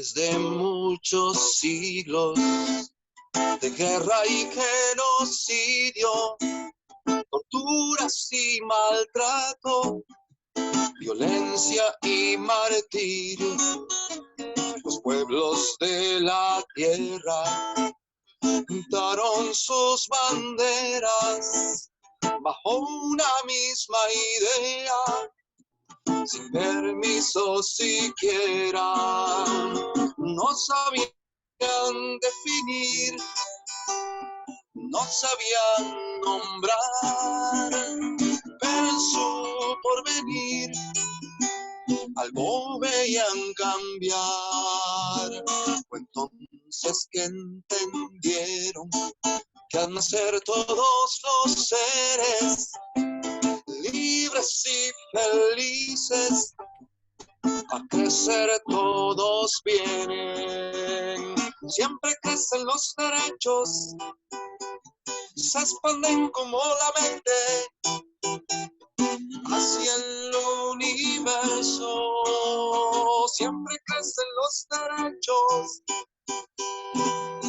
Desde muchos siglos de guerra y genocidio, torturas y maltrato, violencia y martirio, los pueblos de la tierra juntaron sus banderas bajo una misma idea, sin permiso siquiera. No sabían definir, no sabían nombrar, pero en su porvenir algo veían cambiar. Fue entonces que entendieron que al nacer todos los seres libres y felices, a crecer todos vienen. Siempre crecen los derechos, se expanden como la mente hacia el universo. Siempre crecen los derechos,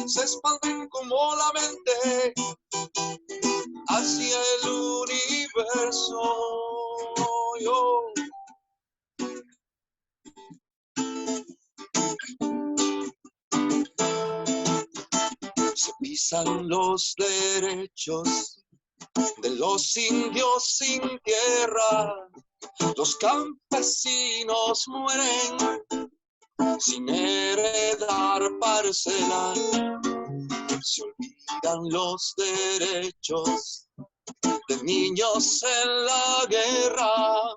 se expanden como la mente hacia el universo. Yo. Se pisan los derechos de los indios sin tierra, los campesinos mueren sin heredar parcela. Se olvidan los derechos de niños en la guerra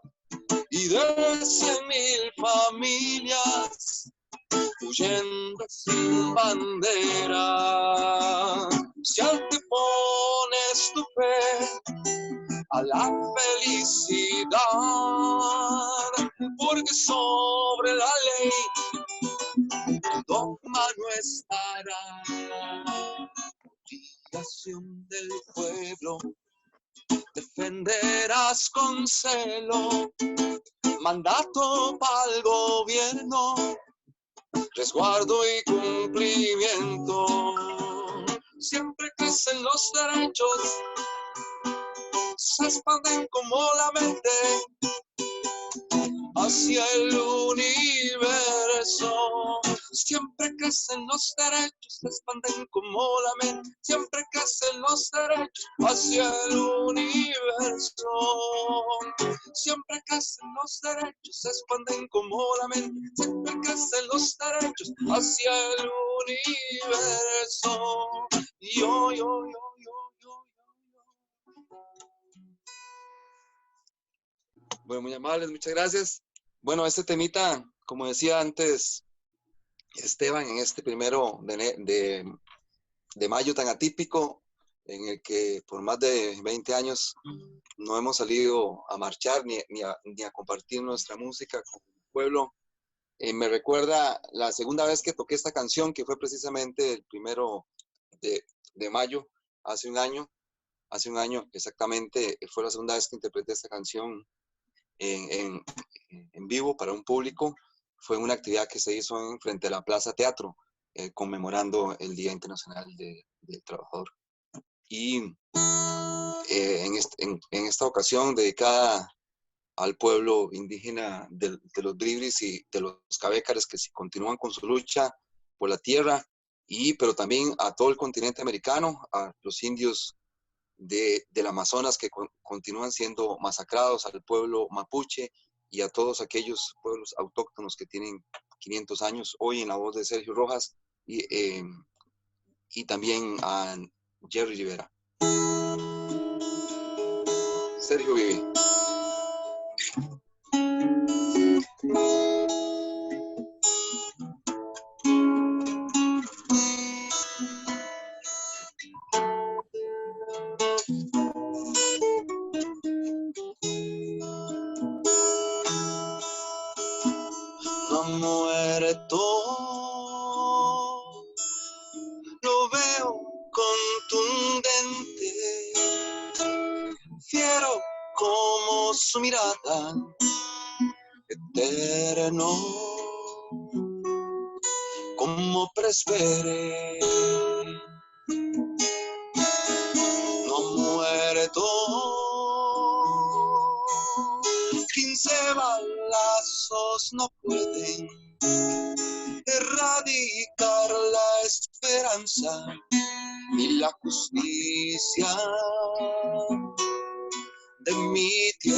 y de 100,000 familias huyendo sin bandera. Si antepones tu fe a la felicidad, porque sobre la ley tu dogma no estará. Obligación del pueblo, defenderás con celo, mandato para el gobierno, resguardo y cumplimiento. Siempre crecen los derechos, se expanden como la mente hacia el universo. Siempre crecen los derechos, se expanden como la mente. Siempre crecen los derechos hacia el universo. Siempre crecen los derechos, se expanden como la mente. Siempre crecen los derechos hacia el universo. Yo, yo, yo. Bueno, muy amables, muchas gracias. Bueno, este temita, como decía antes Esteban, en este 1 de mayo tan atípico, en el que por más de 20 años no hemos salido a marchar ni a compartir nuestra música con el pueblo, me recuerda la segunda vez que toqué esta canción, que fue precisamente el 1 de mayo, hace un año exactamente, fue la segunda vez que interpreté esta canción en vivo para un público. Fue una actividad que se hizo frente a la Plaza Teatro, conmemorando el Día Internacional del Trabajador. Y en esta ocasión dedicada al pueblo indígena de los Bribris y de los Cabécares, que continúan con su lucha por la tierra, pero también a todo el continente americano, a los indios del Amazonas que continúan siendo masacrados, al pueblo mapuche y a todos aquellos pueblos autóctonos que tienen 500 años, hoy en la voz de Sergio Rojas y también a Jerry Rivera. Sergio vive. No ha muerto, lo veo contundente, fiero como su mirada, eterno. como prespere. No ha muerto. 15 balazos no pueden erradicar la esperanza ni la justicia de mi tierra.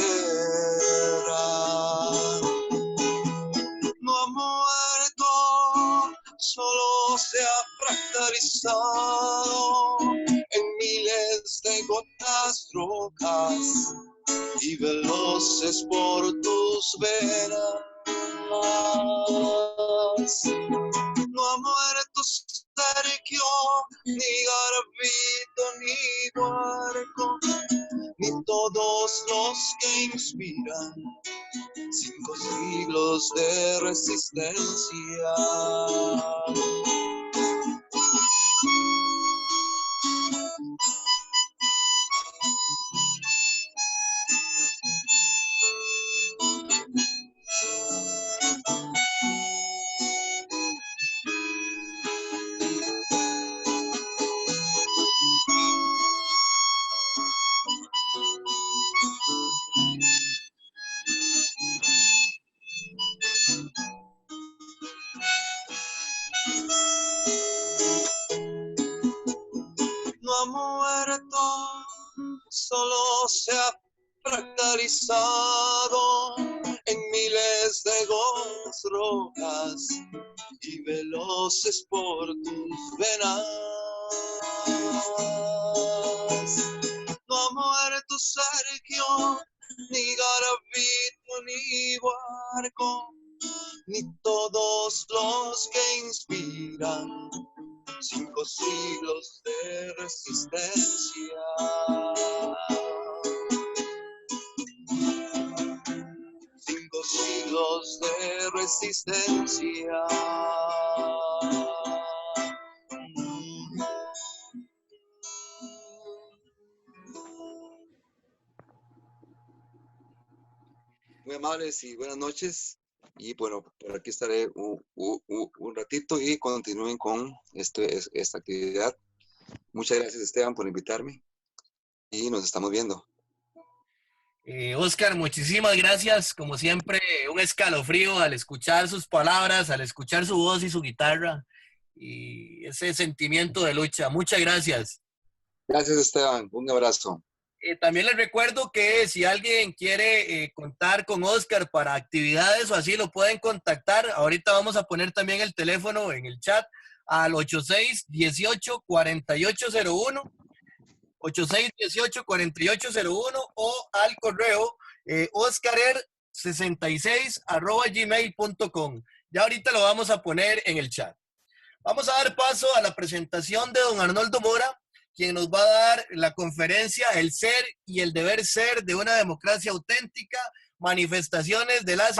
No ha muerto, solo se ha fractalizado en miles de gotas rojas y veloces por tus venas. No ha muerto Sergio, ni Garbito, ni Barco, ni todos los que inspiran 5 siglos de resistencia. No ha muerto, solo se ha fractalizado en miles de gotas rojas y veloces por tus venas. No ha muerto Sergio, ni Garavito, ni Barco, ni todos los que inspiran 5 siglos de resistencia. 5 siglos de resistencia. Muy amables y buenas noches. Y bueno, por aquí estaré un ratito y continúen con esta actividad. Muchas gracias, Esteban, por invitarme y nos estamos viendo. Oscar, muchísimas gracias. Como siempre, un escalofrío al escuchar sus palabras, al escuchar su voz y su guitarra y ese sentimiento de lucha. Muchas gracias. Gracias, Esteban. Un abrazo. También les recuerdo que si alguien quiere contar con Oscar para actividades o así, lo pueden contactar. Ahorita vamos a poner también el teléfono en el chat al 8618-4801, 8618-4801 o al correo oscarer66@gmail.com. Ya ahorita lo vamos a poner en el chat. Vamos a dar paso a la presentación de don Arnoldo Mora, quien nos va a dar la conferencia El ser y el deber ser de una democracia auténtica, manifestaciones de las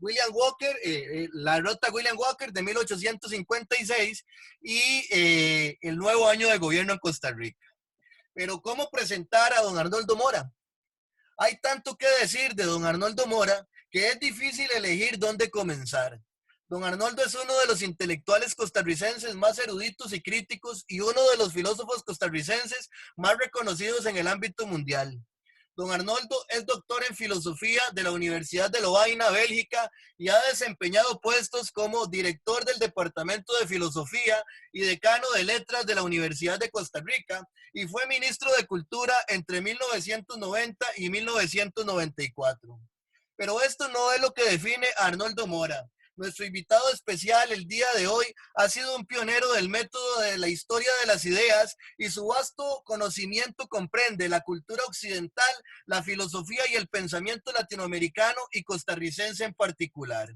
William Walker, la ruta William Walker de 1856 y el nuevo año de gobierno en Costa Rica. Pero ¿cómo presentar a don Arnoldo Mora? Hay tanto que decir de don Arnoldo Mora que es difícil elegir dónde comenzar. Don Arnoldo es uno de los intelectuales costarricenses más eruditos y críticos y uno de los filósofos costarricenses más reconocidos en el ámbito mundial. Don Arnoldo es doctor en filosofía de la Universidad de Lovaina, Bélgica, y ha desempeñado puestos como director del Departamento de Filosofía y decano de Letras de la Universidad de Costa Rica, y fue ministro de Cultura entre 1990 y 1994. Pero esto no es lo que define a Arnoldo Mora. Nuestro invitado especial el día de hoy ha sido un pionero del método de la historia de las ideas y su vasto conocimiento comprende la cultura occidental, la filosofía y el pensamiento latinoamericano y costarricense en particular.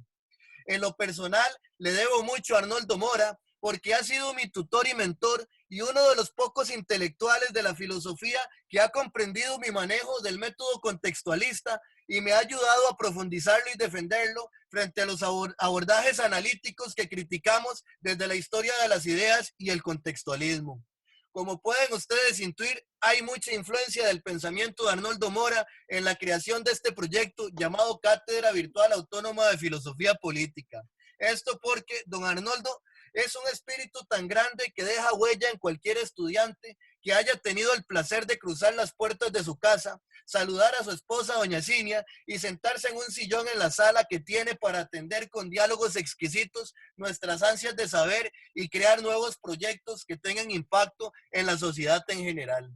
En lo personal, le debo mucho a Arnoldo Mora porque ha sido mi tutor y mentor y uno de los pocos intelectuales de la filosofía que ha comprendido mi manejo del método contextualista y me ha ayudado a profundizarlo y defenderlo frente a los abordajes analíticos que criticamos desde la historia de las ideas y el contextualismo. Como pueden ustedes intuir, hay mucha influencia del pensamiento de Arnoldo Mora en la creación de este proyecto llamado Cátedra Virtual Autónoma de Filosofía Política. Esto porque don Arnoldo es un espíritu tan grande que deja huella en cualquier estudiante que haya tenido el placer de cruzar las puertas de su casa, saludar a su esposa, doña Cinia, y sentarse en un sillón en la sala que tiene para atender con diálogos exquisitos nuestras ansias de saber y crear nuevos proyectos que tengan impacto en la sociedad en general.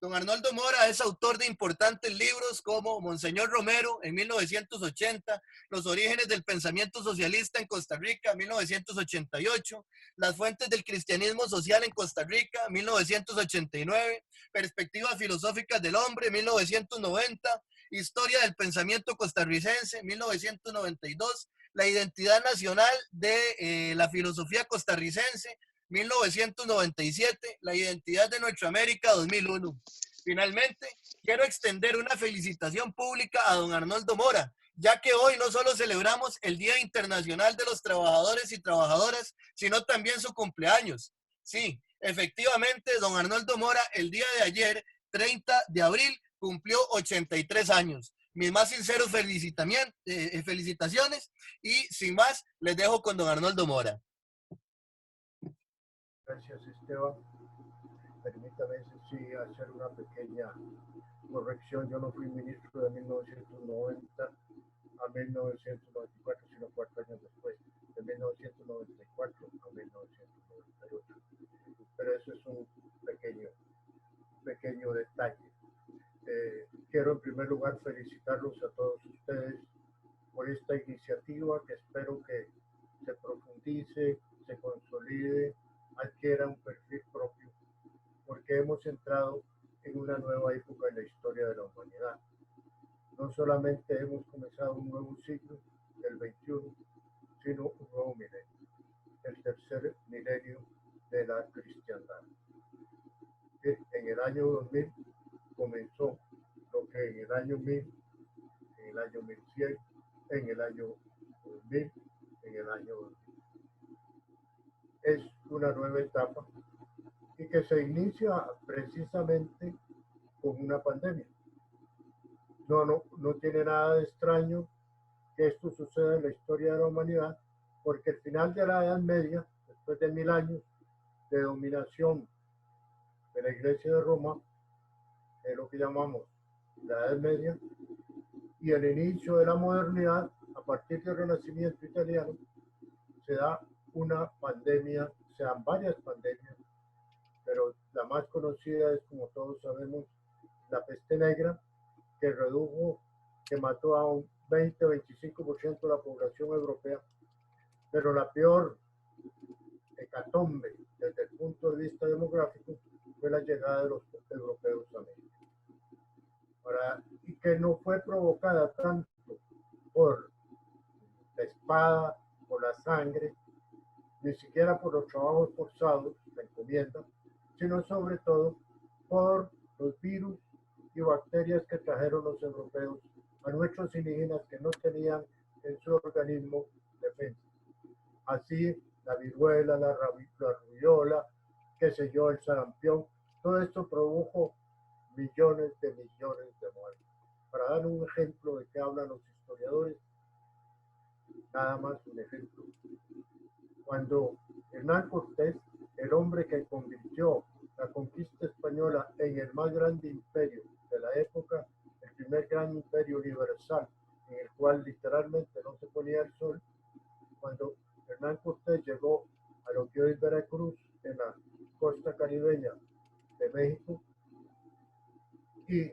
Don Arnoldo Mora es autor de importantes libros como Monseñor Romero en 1980, Los orígenes del pensamiento socialista en Costa Rica, 1988, Las fuentes del cristianismo social en Costa Rica, 1989, Perspectivas filosóficas del hombre, 1990, Historia del pensamiento costarricense, 1992, La identidad nacional de la filosofía costarricense, 1997, La identidad de nuestra América, 2001. Finalmente, quiero extender una felicitación pública a don Arnoldo Mora, ya que hoy no solo celebramos el Día Internacional de los Trabajadores y Trabajadoras, sino también su cumpleaños. Sí, efectivamente, don Arnoldo Mora el día de ayer, 30 de abril, cumplió 83 años. Mis más sinceros felicitaciones y sin más, les dejo con don Arnoldo Mora. Gracias, Esteban. Permítame sí hacer una pequeña corrección. Yo no fui ministro de 1990 a 1994, sino 4 años después, de 1994 a 1998. Pero eso es un pequeño detalle. Quiero en primer lugar felicitarlos a todos ustedes por esta iniciativa que espero que se profundice, se consolide, adquiera un perfil propio, porque hemos entrado en una nueva época en la historia de la humanidad. No solamente hemos comenzado un nuevo siglo, el 21, sino un nuevo milenio, el tercer milenio de la cristiandad. En el año 2000 comenzó lo que en el año 1000, en el año 1100, en el año 2000, en el año 2000. Es una nueva etapa y que se inicia precisamente con una pandemia. No tiene nada de extraño que esto suceda en la historia de la humanidad, porque el final de la Edad Media, después de 1000 años de dominación de la Iglesia de Roma, es lo que llamamos la Edad Media, y el inicio de la modernidad, a partir del Renacimiento italiano, se da una pandemia, se dan varias pandemias, pero la más conocida es, como todos sabemos, la peste negra, que mató a un 20-25% de la población europea, pero la peor hecatombe desde el punto de vista demográfico fue la llegada de los europeos a América. Y que no fue provocada tanto por la espada, por la sangre, ni siquiera por los trabajos forzados, la encomienda, sino sobre todo por los virus y bacterias que trajeron los europeos a nuestros indígenas que no tenían en su organismo defensa. Así, la viruela, la rubiola, qué sé yo, el sarampión, todo esto produjo millones de muertes. Para dar un ejemplo de qué hablan los historiadores, nada más un ejemplo. Cuando Hernán Cortés, el hombre que convirtió la conquista española en el más grande imperio de la época, el primer gran imperio universal, en el cual literalmente no se ponía el sol, cuando Hernán Cortés llegó a lo que hoy es Veracruz, en la costa caribeña de México, y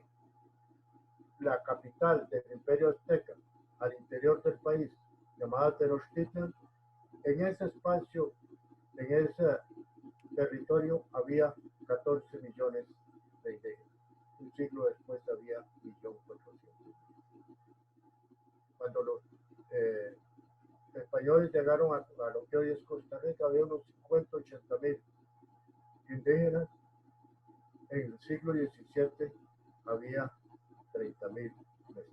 la capital del imperio azteca, al interior del país, llamada Tenochtitlan, en ese espacio, en ese territorio había 14 millones de indígenas. Un siglo después había 1.400.000. Cuando los españoles llegaron a lo que hoy es Costa Rica, había unos 50-80.000 indígenas. En el siglo XVII había 30.000 mestizos.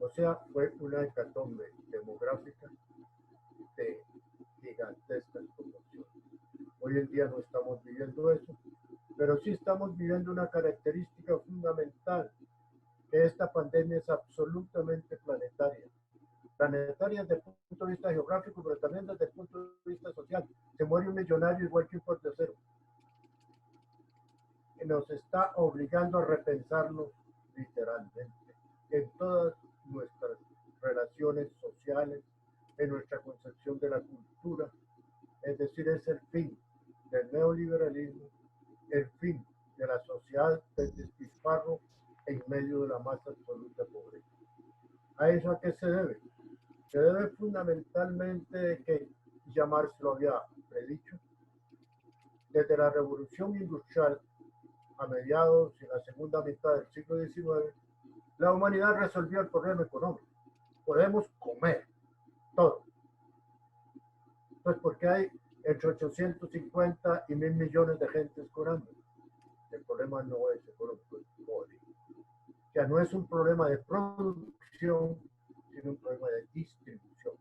O sea, fue una hecatombe demográfica de gigantescas proporciones. Hoy en día no estamos viviendo eso, pero sí estamos viviendo una característica fundamental, que esta pandemia es absolutamente planetaria. Planetaria desde el punto de vista geográfico, pero también desde el punto de vista social. Se muere un millonario igual que un portecero. Nos está obligando a repensarnos literalmente en todas nuestras relaciones sociales, en nuestra concepción de la cultura. Es decir, es el fin del neoliberalismo, el fin de la sociedad del despilfarro en medio de la más absoluta pobreza. ¿A eso a qué se debe? Se debe fundamentalmente que, ya Marx lo había predicho, desde la revolución industrial a mediados y la segunda mitad del siglo XIX, la humanidad resolvió el problema económico. Podemos comer todo. Pues porque hay entre 850 y 1.000 millones de gente con hambre. El problema no es económico, es político. O sea, no es un problema de producción, sino un problema de distribución.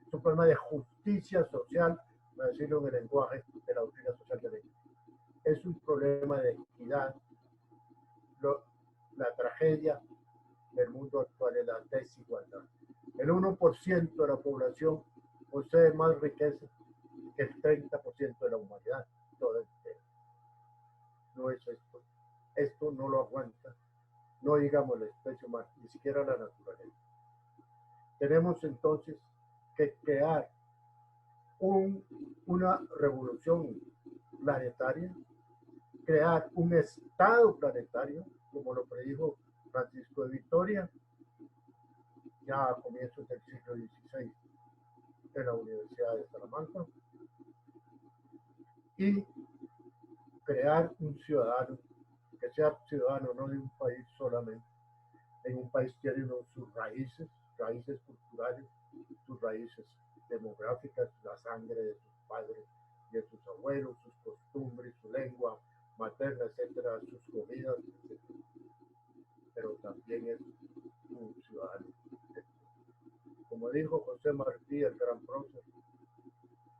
Es un problema de justicia social, para decirlo en el lenguaje de la doctrina social de Lenin. Es un problema de equidad. La tragedia del mundo actual es la desigualdad. El 1% de la población posee más riqueza que el 30% de la humanidad, toda entera. No es esto. Esto no lo aguanta, no digamos la especie humana, ni siquiera la naturaleza. Tenemos entonces que crear una revolución planetaria, crear un estado planetario, como lo predijo Francisco de Vitoria, ya a comienzos del siglo XVI en la Universidad de Salamanca, y crear un ciudadano que sea ciudadano no de un país solamente. En un país tiene sus raíces, raíces culturales, sus raíces demográficas, la sangre de sus padres, de sus abuelos, sus costumbres, su lengua materna, etcétera, sus comidas, etcétera. Pero también es un ciudadano. Como dijo José Martí, el gran prócer,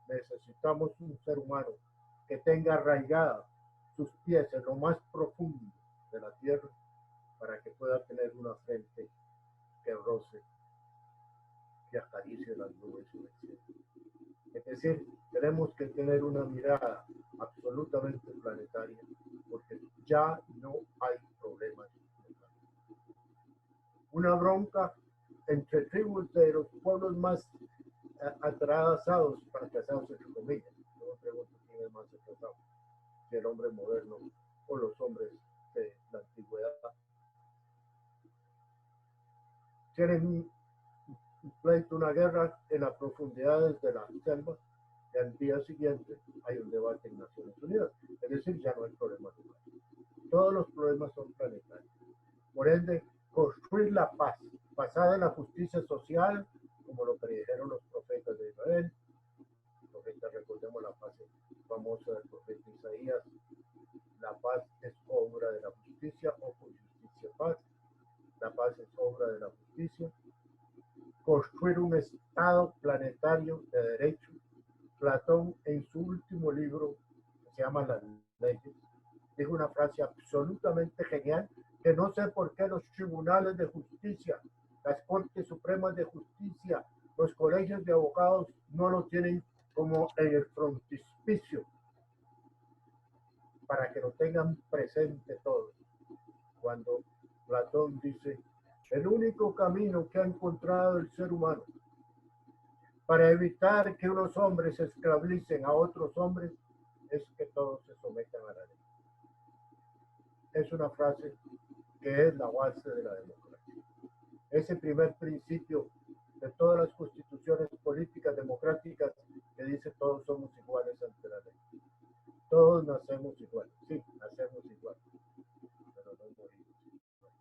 necesitamos un ser humano que tenga arraigada sus pies en lo más profundo de la tierra para que pueda tener una frente que roce, que acaricie las nubes y el cielo. Es decir, tenemos que tener una mirada absolutamente planetaria, porque ya no hay problemas. Una bronca entre tribus de los pueblos más atrasados, fracasados entre comillas. Yo me pregunto quién es más atrasado, si el hombre moderno o los hombres de la antigüedad. Tienen un pleito, una guerra en las profundidades de la selva, y al día siguiente hay un debate en Naciones Unidas. Es decir, ya no hay problemas humanos. Todos los problemas son planetarios. Por ende, construir la paz, basada en la justicia social, como lo predijeron los profetas de Israel. Profetas, recordemos la frase famosa del profeta Isaías: la paz es obra de la justicia, o con justicia paz. La paz es obra de la justicia. Construir un estado planetario de derecho. Platón, en su último libro, que se llama Las Leyes, dijo una frase absolutamente genial, que no sé por qué los tribunales de justicia, las Cortes Supremas de Justicia, los colegios de abogados no lo tienen como en el frontispicio, para que lo tengan presente todos. Cuando Platón dice: el único camino que ha encontrado el ser humano para evitar que unos hombres esclavicen a otros hombres es que todos se sometan a la ley. Es una frase que es la base de la democracia. Ese primer principio de todas las constituciones políticas democráticas que dice todos somos iguales ante la ley. Todos nacemos iguales, sí, nacemos iguales, pero no morimos iguales.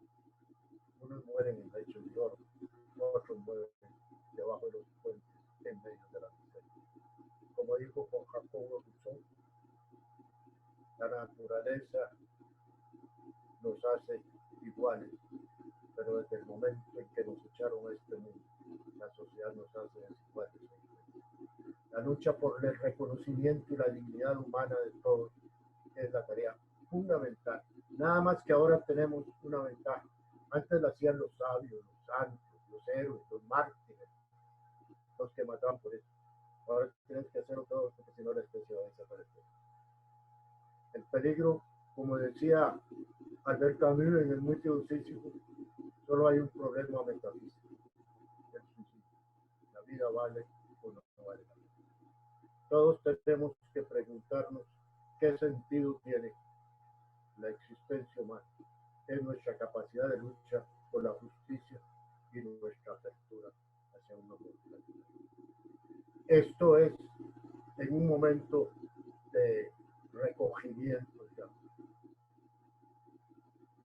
Unos mueren en lechos de oro, otros mueren debajo de los puentes en medio de la miseria. Como dijo Juan Jacobo Rousseau, la naturaleza nos hace iguales, pero desde el momento en que nos echaron a este mundo, la sociedad nos hace desiguales. La lucha por el reconocimiento y la dignidad humana de todos es la tarea fundamental. Nada más que ahora tenemos una ventaja. Antes lo hacían los sabios, los santos, los héroes, los mártires, los que mataban por eso. Ahora tienes que hacerlo todo porque si no la especie va a desaparecer. El peligro, como decía Albert Camus en el Mito Sísifo, solo hay un problema metafísico, el suicidio. La vida vale o no vale la vida. Todos tenemos que preguntarnos qué sentido tiene la existencia humana, es nuestra capacidad de lucha por la justicia y nuestra apertura hacia una oportunidad. Esto es en un momento de recogimiento ya,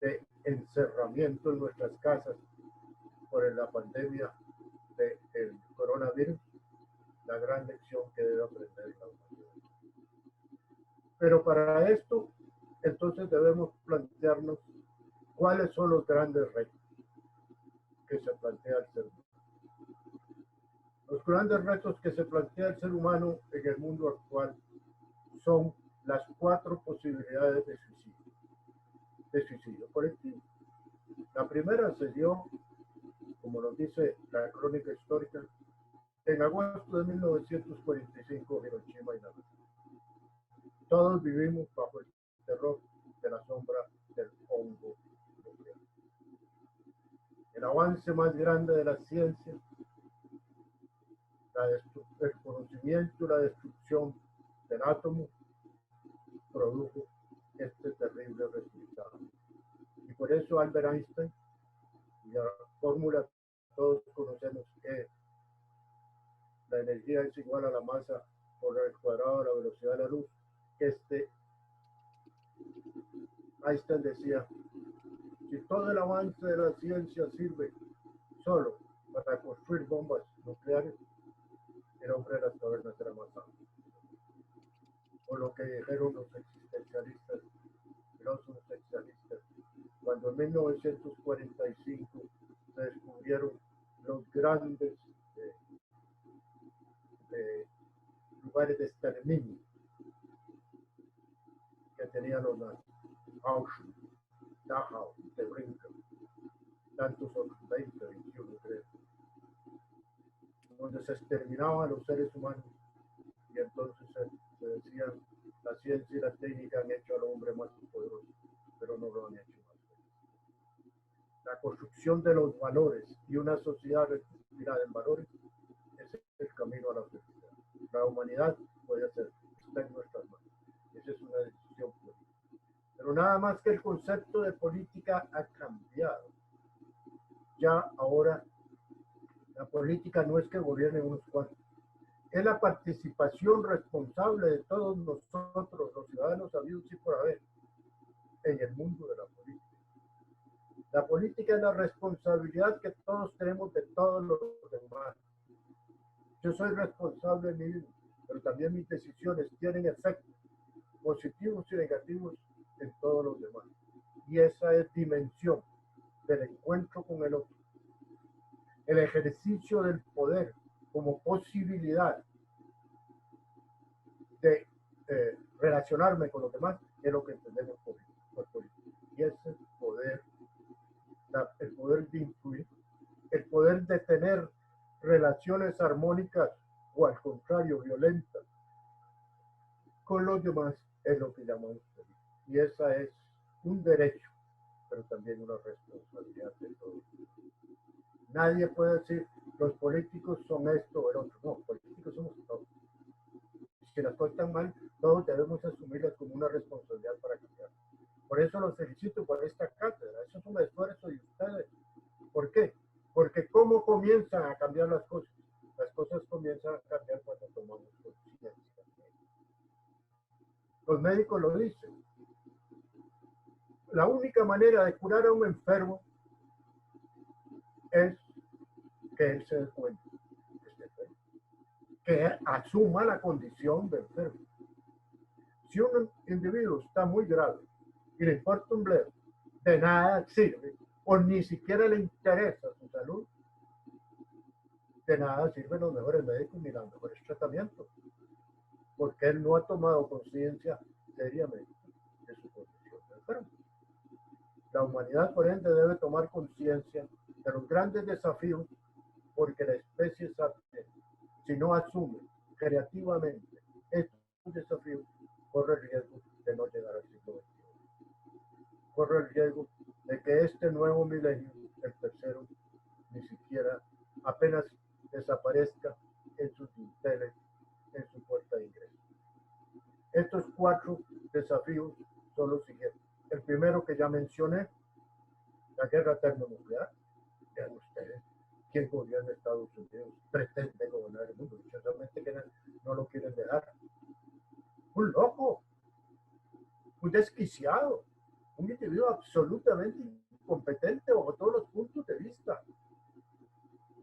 de encerramiento en nuestras casas por la pandemia del coronavirus, la gran lección que debe aprender la humanidad. Pero para esto, entonces debemos plantearnos cuáles son los grandes retos que se plantea el ser humano. Los grandes retos que se plantea el ser humano en el mundo actual son las 4 posibilidades de suicidio colectivo. La primera se dio, como nos dice la crónica histórica, en agosto de 1945 en Hiroshima y Nagasaki. Todos vivimos bajo el terror de la sombra del hongo nuclear. El avance más grande de la ciencia, el conocimiento y la destrucción del átomo produjo este terrible resultado. Y por eso Albert Einstein, y la fórmula todos conocemos que la energía es igual a la masa por el cuadrado de la velocidad de la luz, Einstein decía, si todo el avance de la ciencia sirve solo para construir bombas nucleares, el hombre de las cavernas era más amplio. O lo que dijeron los existencialistas, filósofos existencialistas, cuando en 1945 se descubrieron los grandes lugares de exterminio que tenían los nazis, Auschwitz, Dachau, Treblinka, tantos otros, 20, 21 creo, donde se exterminaban a los seres humanos, y entonces se decían, la ciencia y la técnica han hecho al hombre más poderoso, pero no lo han hecho más feliz. La construcción de los valores y una sociedad inspirada en valores es el camino a la felicidad. La humanidad puede hacerlo, está en nuestras manos. Esa es una decisión política. Pero nada más que el concepto de política ha cambiado. Ya ahora la política no es que gobiernen unos cuantos, es la participación responsable de todos nosotros, los ciudadanos habidos y por haber, en el mundo de la política. La política es la responsabilidad que todos tenemos de todos los demás. Yo soy responsable de mí mismo, pero también mis decisiones tienen efectos positivos y negativos en todos los demás. Y esa es dimensión del encuentro con el otro. El ejercicio del poder como posibilidad de relacionarme con los demás es lo que entendemos por política. Y es el poder de influir, el poder de tener relaciones armónicas o al contrario violentas con los demás es lo que llamamos política. Y esa es un derecho, pero también una responsabilidad de todos. Nadie puede decir los políticos son esto o el otro. No, políticos somos todos. Si las cosas están mal, todos debemos asumirlas como una responsabilidad para cambiar. Por eso los felicito por esta cátedra. Eso es un esfuerzo de ustedes. ¿Por qué? Porque ¿cómo comienzan a cambiar las cosas? Las cosas comienzan a cambiar cuando tomamos conciencia. Los médicos lo dicen. La única manera de curar a un enfermo es que él se dé cuenta que está enfermo, que asuma la condición de enfermo. Si un individuo está muy grave y le importa un bledo, de nada sirve, o ni siquiera le interesa su salud, de nada sirven los mejores médicos ni los mejores tratamientos, porque él no ha tomado conciencia seriamente de su condición. La humanidad, por ende, debe tomar conciencia de los grandes desafíos porque la especie sapiens, si no asume creativamente estos desafíos, corre el riesgo de no llegar al siglo XXI. Corre el riesgo de que este nuevo milenio, el tercero, ni siquiera apenas desaparezca en sus dinteles, en su puerta de ingreso. Estos 4 desafíos son los siguientes. El primero que ya mencioné, la guerra termonuclear. Vean ustedes, ¿quién gobierna Estados Unidos? Pretende gobernar el mundo, ciertamente que no lo quieren dejar. Un loco, un desquiciado, un individuo absolutamente incompetente bajo todos los puntos de vista.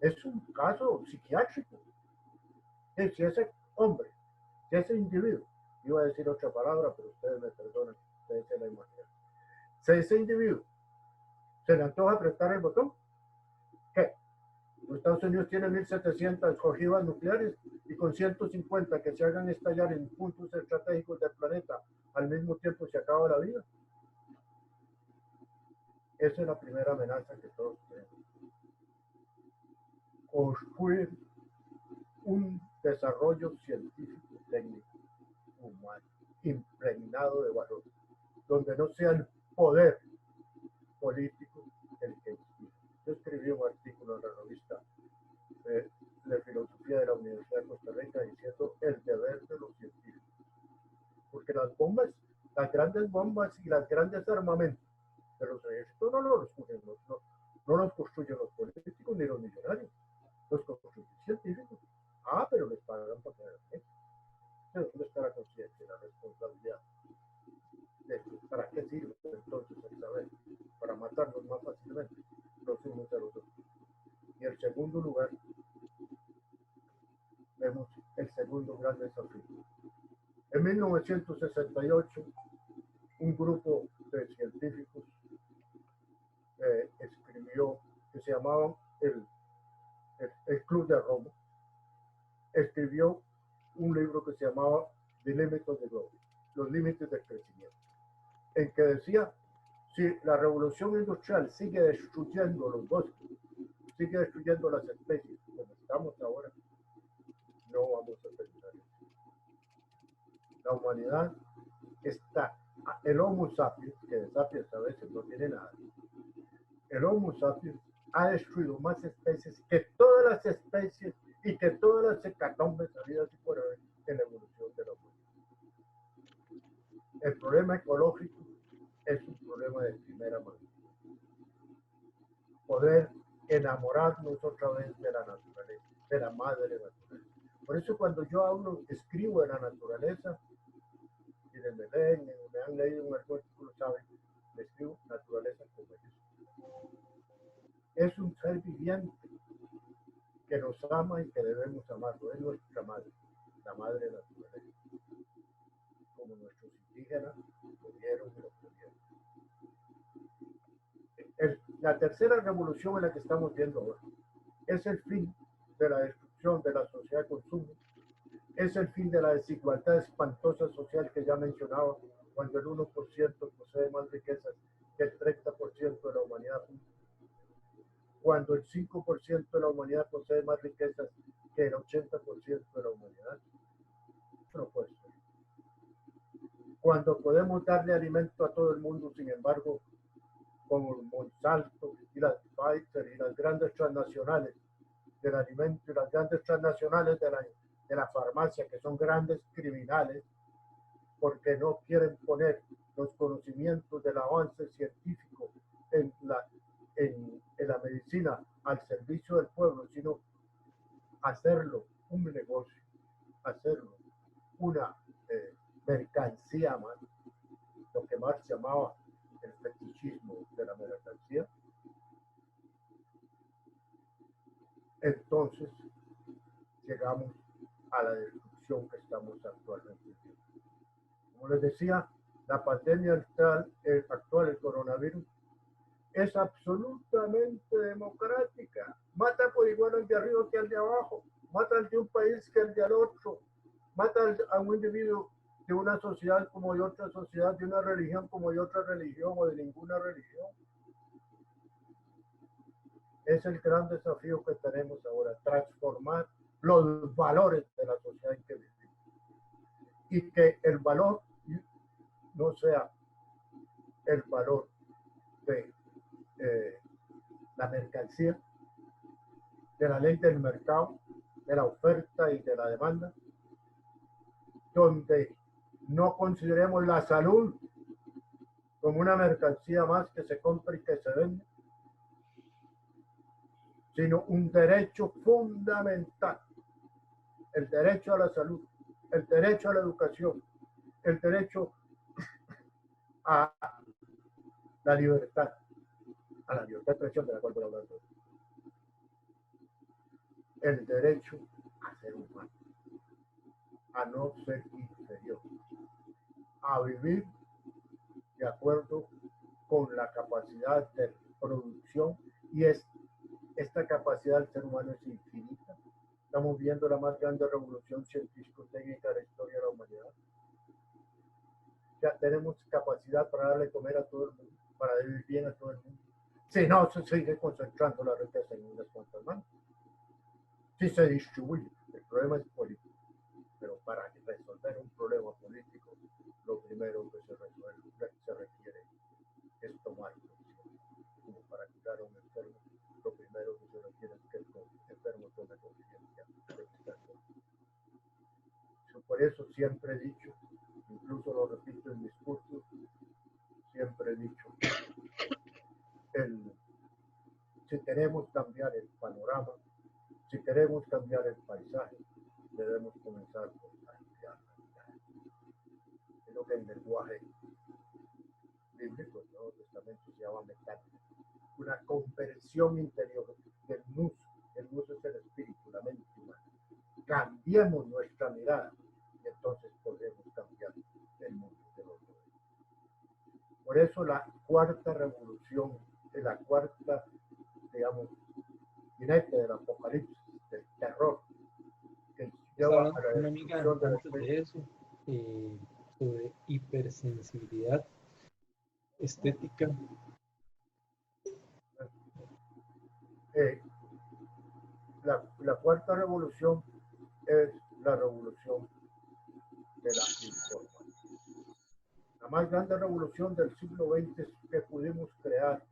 Es un caso psiquiátrico. Si ese hombre, si ese individuo, iba a decir otra palabra, pero ustedes me perdonan, ustedes se la imaginan. Si ese individuo se le antoja apretar el botón, ¿qué? Los Estados Unidos tienen 1.700 ojivas nucleares y con 150 que se hagan estallar en puntos estratégicos del planeta al mismo tiempo se acaba la vida. Esa es la primera amenaza que todos tenemos. Construir un desarrollo científico, técnico, humano, impregnado de valor, donde no sea el poder político el que inspira. Yo escribí un artículo en la revista de filosofía de la Universidad de Costa Rica diciendo el deber de los científicos. Porque las bombas, las grandes bombas y los grandes armamentos de los ejércitos no los construyen los políticos ni los millonarios, los construyen científicos. Ah, pero les pagan para tener eso. ¿De dónde está la conciencia, la responsabilidad? ¿Para qué sirve entonces el saber? Para matarnos más fácilmente los unos a los otros. Y en segundo lugar, vemos el segundo gran desafío. En 1968, un grupo de científicos escribió, que se llamaban el Club de Roma, escribió un libro que se llamaba The Limits of the Growth, los límites del crecimiento, en que decía, si la revolución industrial sigue destruyendo los bosques, sigue destruyendo las especies como estamos ahora, no vamos a terminar eso. La humanidad está, el Homo sapiens, que de sapiens a veces no tiene nada, el Homo sapiens ha destruido más especies que todas las especies y que todas las hecatombes habidas y por haber en la evolución de la humanidad. El problema ecológico es un problema de primera magnitud. Poder enamorarnos otra vez de la naturaleza, de la madre naturaleza. Por eso cuando yo hablo, escribo de la naturaleza, quienes me leen, me han leído un artículo, saben, me escribo naturaleza como ellos. Es un ser viviente que nos ama y que debemos amarlo. Es nuestra madre, la madre naturaleza. Como nuestros indígenas lo vieron y lo pudieron. La tercera revolución en la que estamos viendo ahora es el fin de la destrucción de la sociedad de consumo, es el fin de la desigualdad espantosa social que ya mencionaba, cuando el 1% posee más riquezas que el 30% de la humanidad, cuando el 5% de la humanidad posee más riquezas que el 80% de la humanidad. No puede ser. Cuando podemos darle alimento a todo el mundo, sin embargo, como Monsanto y las Pfizer y las grandes transnacionales del alimento y las grandes transnacionales de la farmacia, que son grandes criminales, porque no quieren poner los conocimientos del avance científico en la medicina al servicio del pueblo, sino hacerlo un negocio, hacerlo una mercancía más, lo que Marx llamaba el fetichismo de la mercancía. Entonces llegamos a la destrucción que estamos actualmente viviendo. Como les decía, la pandemia actual, el coronavirus, es absolutamente democrática. Mata por igual al de arriba que al de abajo, mata al de un país que al de al otro, mata a un individuo de una sociedad como de otra sociedad, de una religión como de otra religión o de ninguna religión. Es el gran desafío que tenemos ahora, transformar los valores de la sociedad en que vivimos. Y que el valor no sea el valor de la mercancía, de la ley del mercado, de la oferta y de la demanda, donde no consideremos la salud como una mercancía más que se compra y que se vende, sino un derecho fundamental, el derecho a la salud, el derecho a la educación, el derecho a la libertad, de expresión de la cual voy a hablar hoy, el derecho a ser humano, a no ser inferior, a vivir de acuerdo con la capacidad de producción, y esta capacidad del ser humano es infinita. Estamos viendo la más grande revolución científico-técnica de la historia de la humanidad. Ya tenemos capacidad para darle comer a todo el mundo, para vivir bien a todo el mundo. Si no, se sigue concentrando la riqueza en unas cuantas manos. Si se distribuye, el problema es político. Pero para resolver un problema político, lo primero que se requiere es tomar conciencia. Como para curar a un enfermo, lo primero que se requiere es que el enfermo tome conciencia de que está enfermo. Por eso siempre he dicho, incluso lo repito en mis cursos, siempre he dicho, si queremos cambiar el panorama, si queremos cambiar el paisaje, debemos comenzar por cambiar la mirada. Es lo que en lenguaje bíblico, el Nuevo Testamento se llama metáfora, una conversión interior del nous. El nous es el espíritu, la mente humana. Cambiemos nuestra mirada y entonces podremos cambiar el mundo que nos rodea. Por eso la cuarta revolución, la cuarta, digamos, jinete del apocalipsis, del terror, que lleva a la una amiga destrucción de la antes de eso, sobre hipersensibilidad estética. La cuarta revolución es la revolución de la información. La más grande revolución del siglo XX es que pudimos crear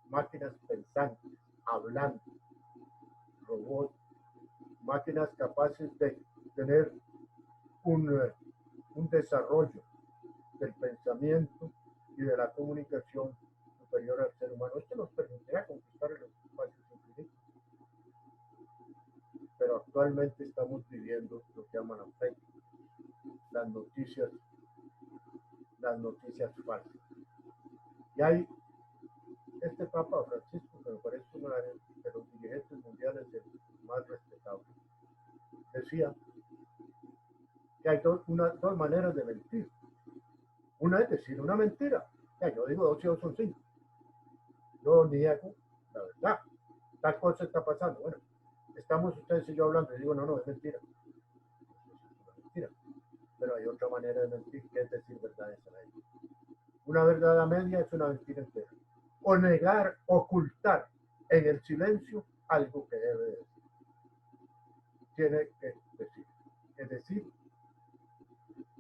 máquinas pensantes, hablantes, robots, máquinas capaces de tener un desarrollo del pensamiento y de la comunicación superior al ser humano. Esto nos permitirá conquistar los espacios infinitos. Pero actualmente estamos viviendo lo que llaman fake, las noticias falsas. Y hay este Papa Francisco, que me parece uno de los dirigentes mundiales más respetables, decía que hay dos maneras de mentir. Una es decir una mentira. Ya, yo digo 2 y 2 son 5. Yo niego la verdad. Tal cosa está pasando. Bueno, estamos ustedes y yo hablando y digo, no, es mentira. Es una mentira. Pero hay otra manera de mentir, que es decir verdades a medias. Una verdad a media es una mentira entera. O negar, ocultar en el silencio algo que debe decir. Tiene que decir. Es decir,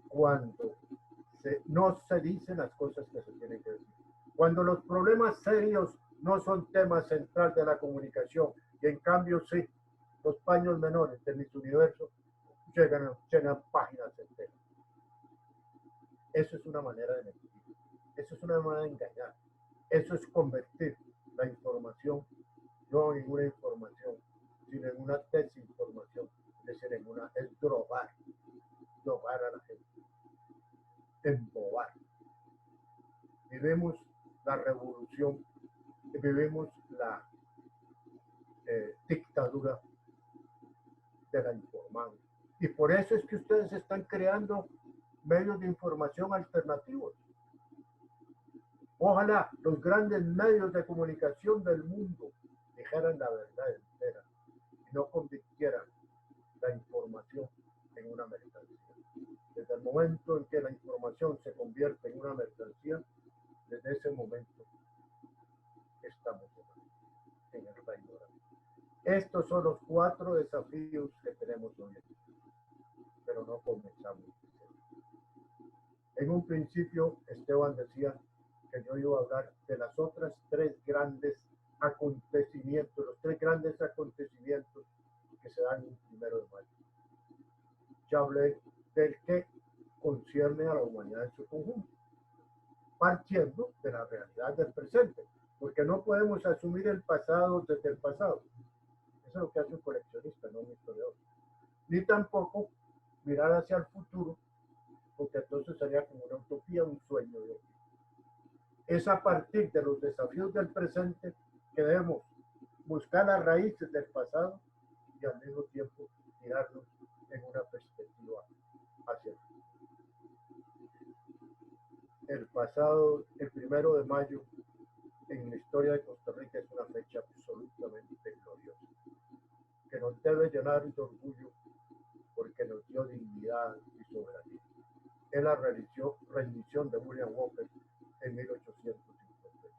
cuando no se dicen las cosas que se tienen que decir. Cuando los problemas serios no son tema central de la comunicación, y en cambio sí, los paños menores de Miss Universo llenan páginas enteras. Eso es una manera de mentir. Eso es una manera de engañar. Eso es convertir la información no en una información, sino en una desinformación. Es decir, es drogar a la gente, embobar. Vivimos la revolución, vivimos la dictadura de la información. Y por eso es que ustedes están creando medios de información alternativos. Ojalá los grandes medios de comunicación del mundo dijeran la verdad entera y no convirtieran la información en una mercancía. Desde el momento en que la información se convierte en una mercancía, desde ese momento estamos en el reino. Estos son los 4 desafíos que tenemos hoy, pero no comenzamos. En un principio, Esteban decía que yo iba a hablar de las otras 3 grandes acontecimientos, los 3 grandes acontecimientos que se dan el 1 de mayo. Ya hablé del que concierne a la humanidad en su conjunto, partiendo de la realidad del presente, porque no podemos asumir el pasado desde el pasado. Eso es lo que hace un coleccionista, no un historiador. Ni tampoco mirar hacia el futuro, porque entonces sería como una utopía, un sueño. Es a partir de los desafíos del presente que debemos buscar las raíces del pasado y al mismo tiempo mirarnos en una perspectiva hacia el futuro. El pasado, el 1 de mayo, en la historia de Costa Rica es una fecha absolutamente gloriosa, que nos debe llenar de orgullo porque nos dio dignidad y soberanía. Es la rendición de William Walker en 1856.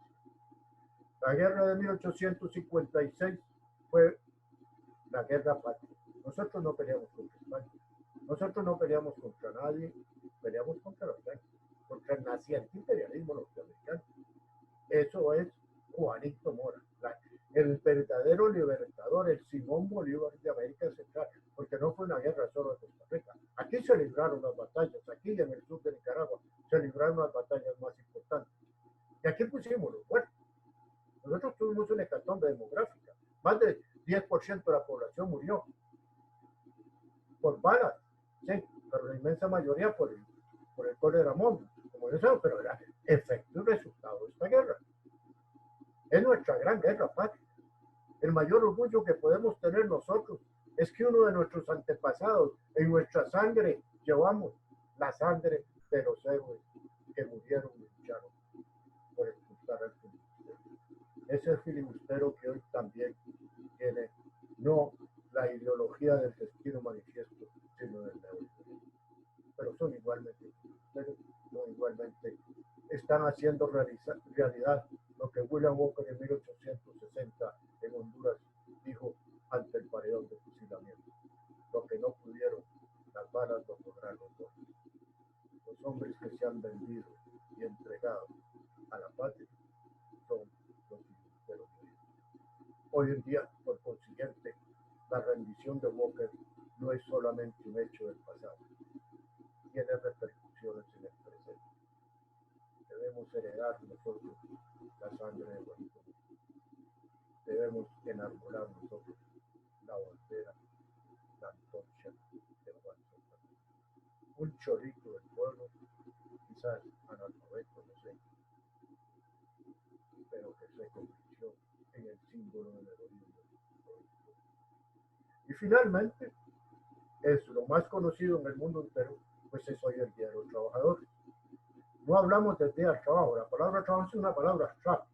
La guerra de 1856 fue la guerra patria. Nosotros no peleamos contra España, nosotros no peleamos contra nadie, peleamos contra los blancos, contra el naciente imperialismo norteamericano. Eso es Juanito Mora, el verdadero libertador, el Simón Bolívar de América Central, porque no fue una guerra solo de Costa Rica. Aquí se libraron las batallas, aquí en el sur de Nicaragua se libraron las batallas más importantes. Y aquí pusimos los muertos. Nosotros tuvimos una hecatombe demográfica. Más del 10% de la población murió por balas, sí, pero la inmensa mayoría por el cólera mono, como yo sé, pero era efecto y resultado de esta guerra. Es nuestra gran guerra patria. El mayor orgullo que podemos tener nosotros es que uno de nuestros antepasados, en nuestra sangre, llevamos la sangre de los héroes que murieron y lucharon por expulsar al filibustero. Ese filibustero que hoy también tiene no la ideología del destino manifiesto, sino del neoliberalismo. Pero son igualmente filibusteros, no igualmente están haciendo realidad lo que William Walker en 1860 en Honduras dijo ante el paredón de fusilamiento. Lo que no pudieron las balas lo podrán los hombres. Los hombres que se han vendido y entregado a la patria son los filibusteros. Hoy en día, por consiguiente, la rendición de Walker no es solamente un hecho del pasado, tiene repercusiones en el presente. Debemos heredar nosotros la sangre de Juanito. Debemos enarbolar nosotros la bandera, la antorcha de Juan Santana. Un chorrito del pueblo, quizás analfabeto, no sé, pero que se convirtió en el símbolo del heroísmo. Y finalmente, es lo más conocido en el mundo entero, pues es hoy el Día de los Trabajadores. No hablamos del Día del Trabajo, la palabra trabajo es una palabra abstracta.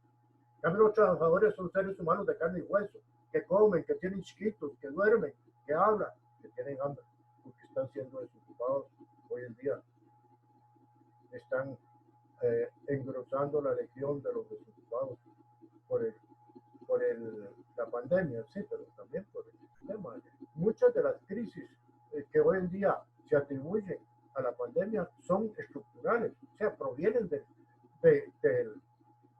Los trabajadores son seres humanos de carne y hueso, que comen, que tienen chiquitos, que duermen, que hablan, que tienen hambre, porque están siendo desocupados hoy en día. Están engrosando la legión de los desocupados por la pandemia, sí, pero también por el sistema. Muchas de las crisis que hoy en día se atribuyen a la pandemia son estructurales, o sea, provienen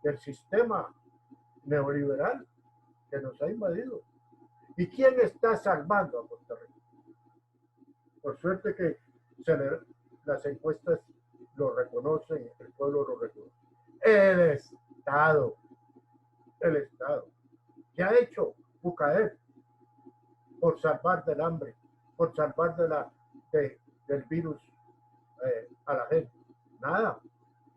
del sistema neoliberal que nos ha invadido. ¿Y quién está salvando a Costa Rica? Por suerte que las encuestas lo reconocen, el pueblo lo reconoce. El Estado. El Estado. ¿Qué ha hecho Bucaer por salvar del hambre, por salvar del virus a la gente? Nada.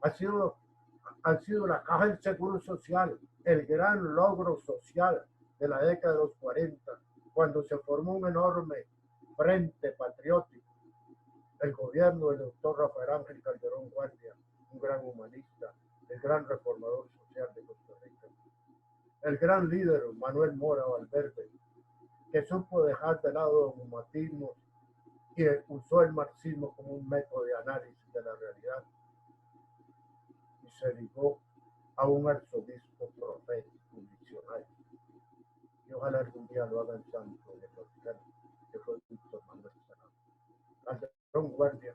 Han sido la Caja del Seguro Social, el gran logro social de la década de los 40, cuando se formó un enorme frente patriótico. El gobierno del doctor Rafael Ángel Calderón Guardia, un gran humanista, el gran reformador social de Costa Rica. El gran líder Manuel Mora Valverde, que supo dejar de lado dogmatismos y usó el marxismo como un método de análisis de la realidad y se ligó a un arzobispo profético, visionario. Y ojalá algún día lo hagan santo en el Vaticano, que fue Víctor Manuel Sanabria. Calderón Guardia,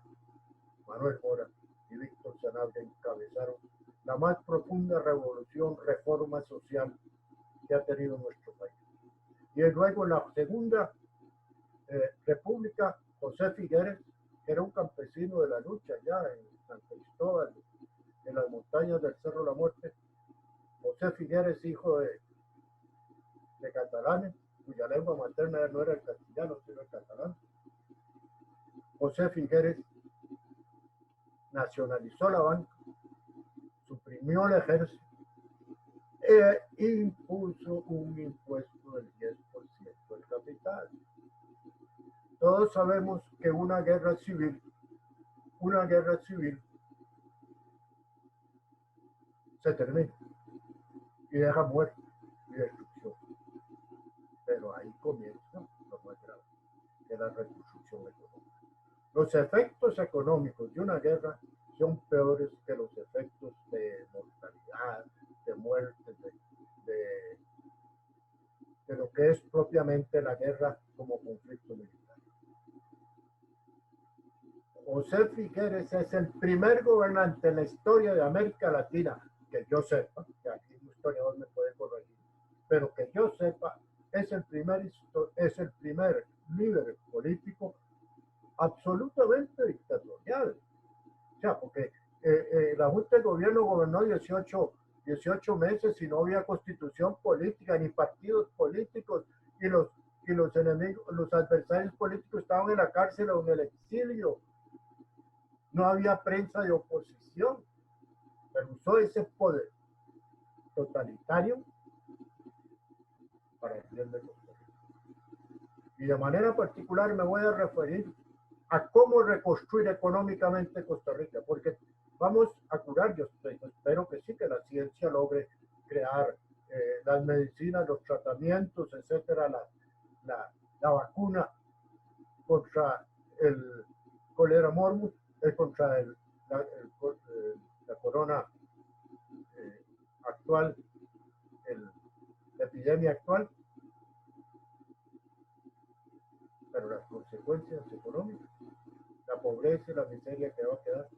Manuel Mora y Víctor Sanabria encabezaron la más profunda revolución, reforma social que ha tenido nuestro país. Y luego en la segunda república, José Figueres, que era un campesino de la lucha ya en San Cristóbal, en las montañas del Cerro La Muerte. José Figueres, hijo de catalanes, cuya lengua materna no era el castellano, sino el catalán. José Figueres nacionalizó la banca, suprimió el ejército e impuso un impuesto del 10% del capital. Todos sabemos que una guerra civil se termina y deja muerte y destrucción. Pero ahí comienza lo más grave, que es la reconstrucción económica. Los efectos económicos de una guerra son peores que los efectos de mortalidad, de muerte, de lo que es propiamente la guerra como conflicto militar. José Figueres es el primer gobernante en la historia de América Latina, que yo sepa, que aquí un historiador me puede corregir, pero que yo sepa, es el primer líder político absolutamente dictatorial. O sea, porque la Junta de Gobierno gobernó 18 meses y no había constitución política ni partidos políticos y los enemigos, los adversarios políticos estaban en la cárcel o en el exilio. No había prensa de oposición, pero usó ese poder totalitario para el bien de Costa Rica. Y de manera particular me voy a referir a cómo reconstruir económicamente Costa Rica, porque vamos a curar, yo espero que sí, que la ciencia logre crear las medicinas, los tratamientos, etcétera, la vacuna contra el cólera morbus, contra la corona actual, la epidemia actual, pero las consecuencias económicas, la pobreza y la miseria que va a quedar.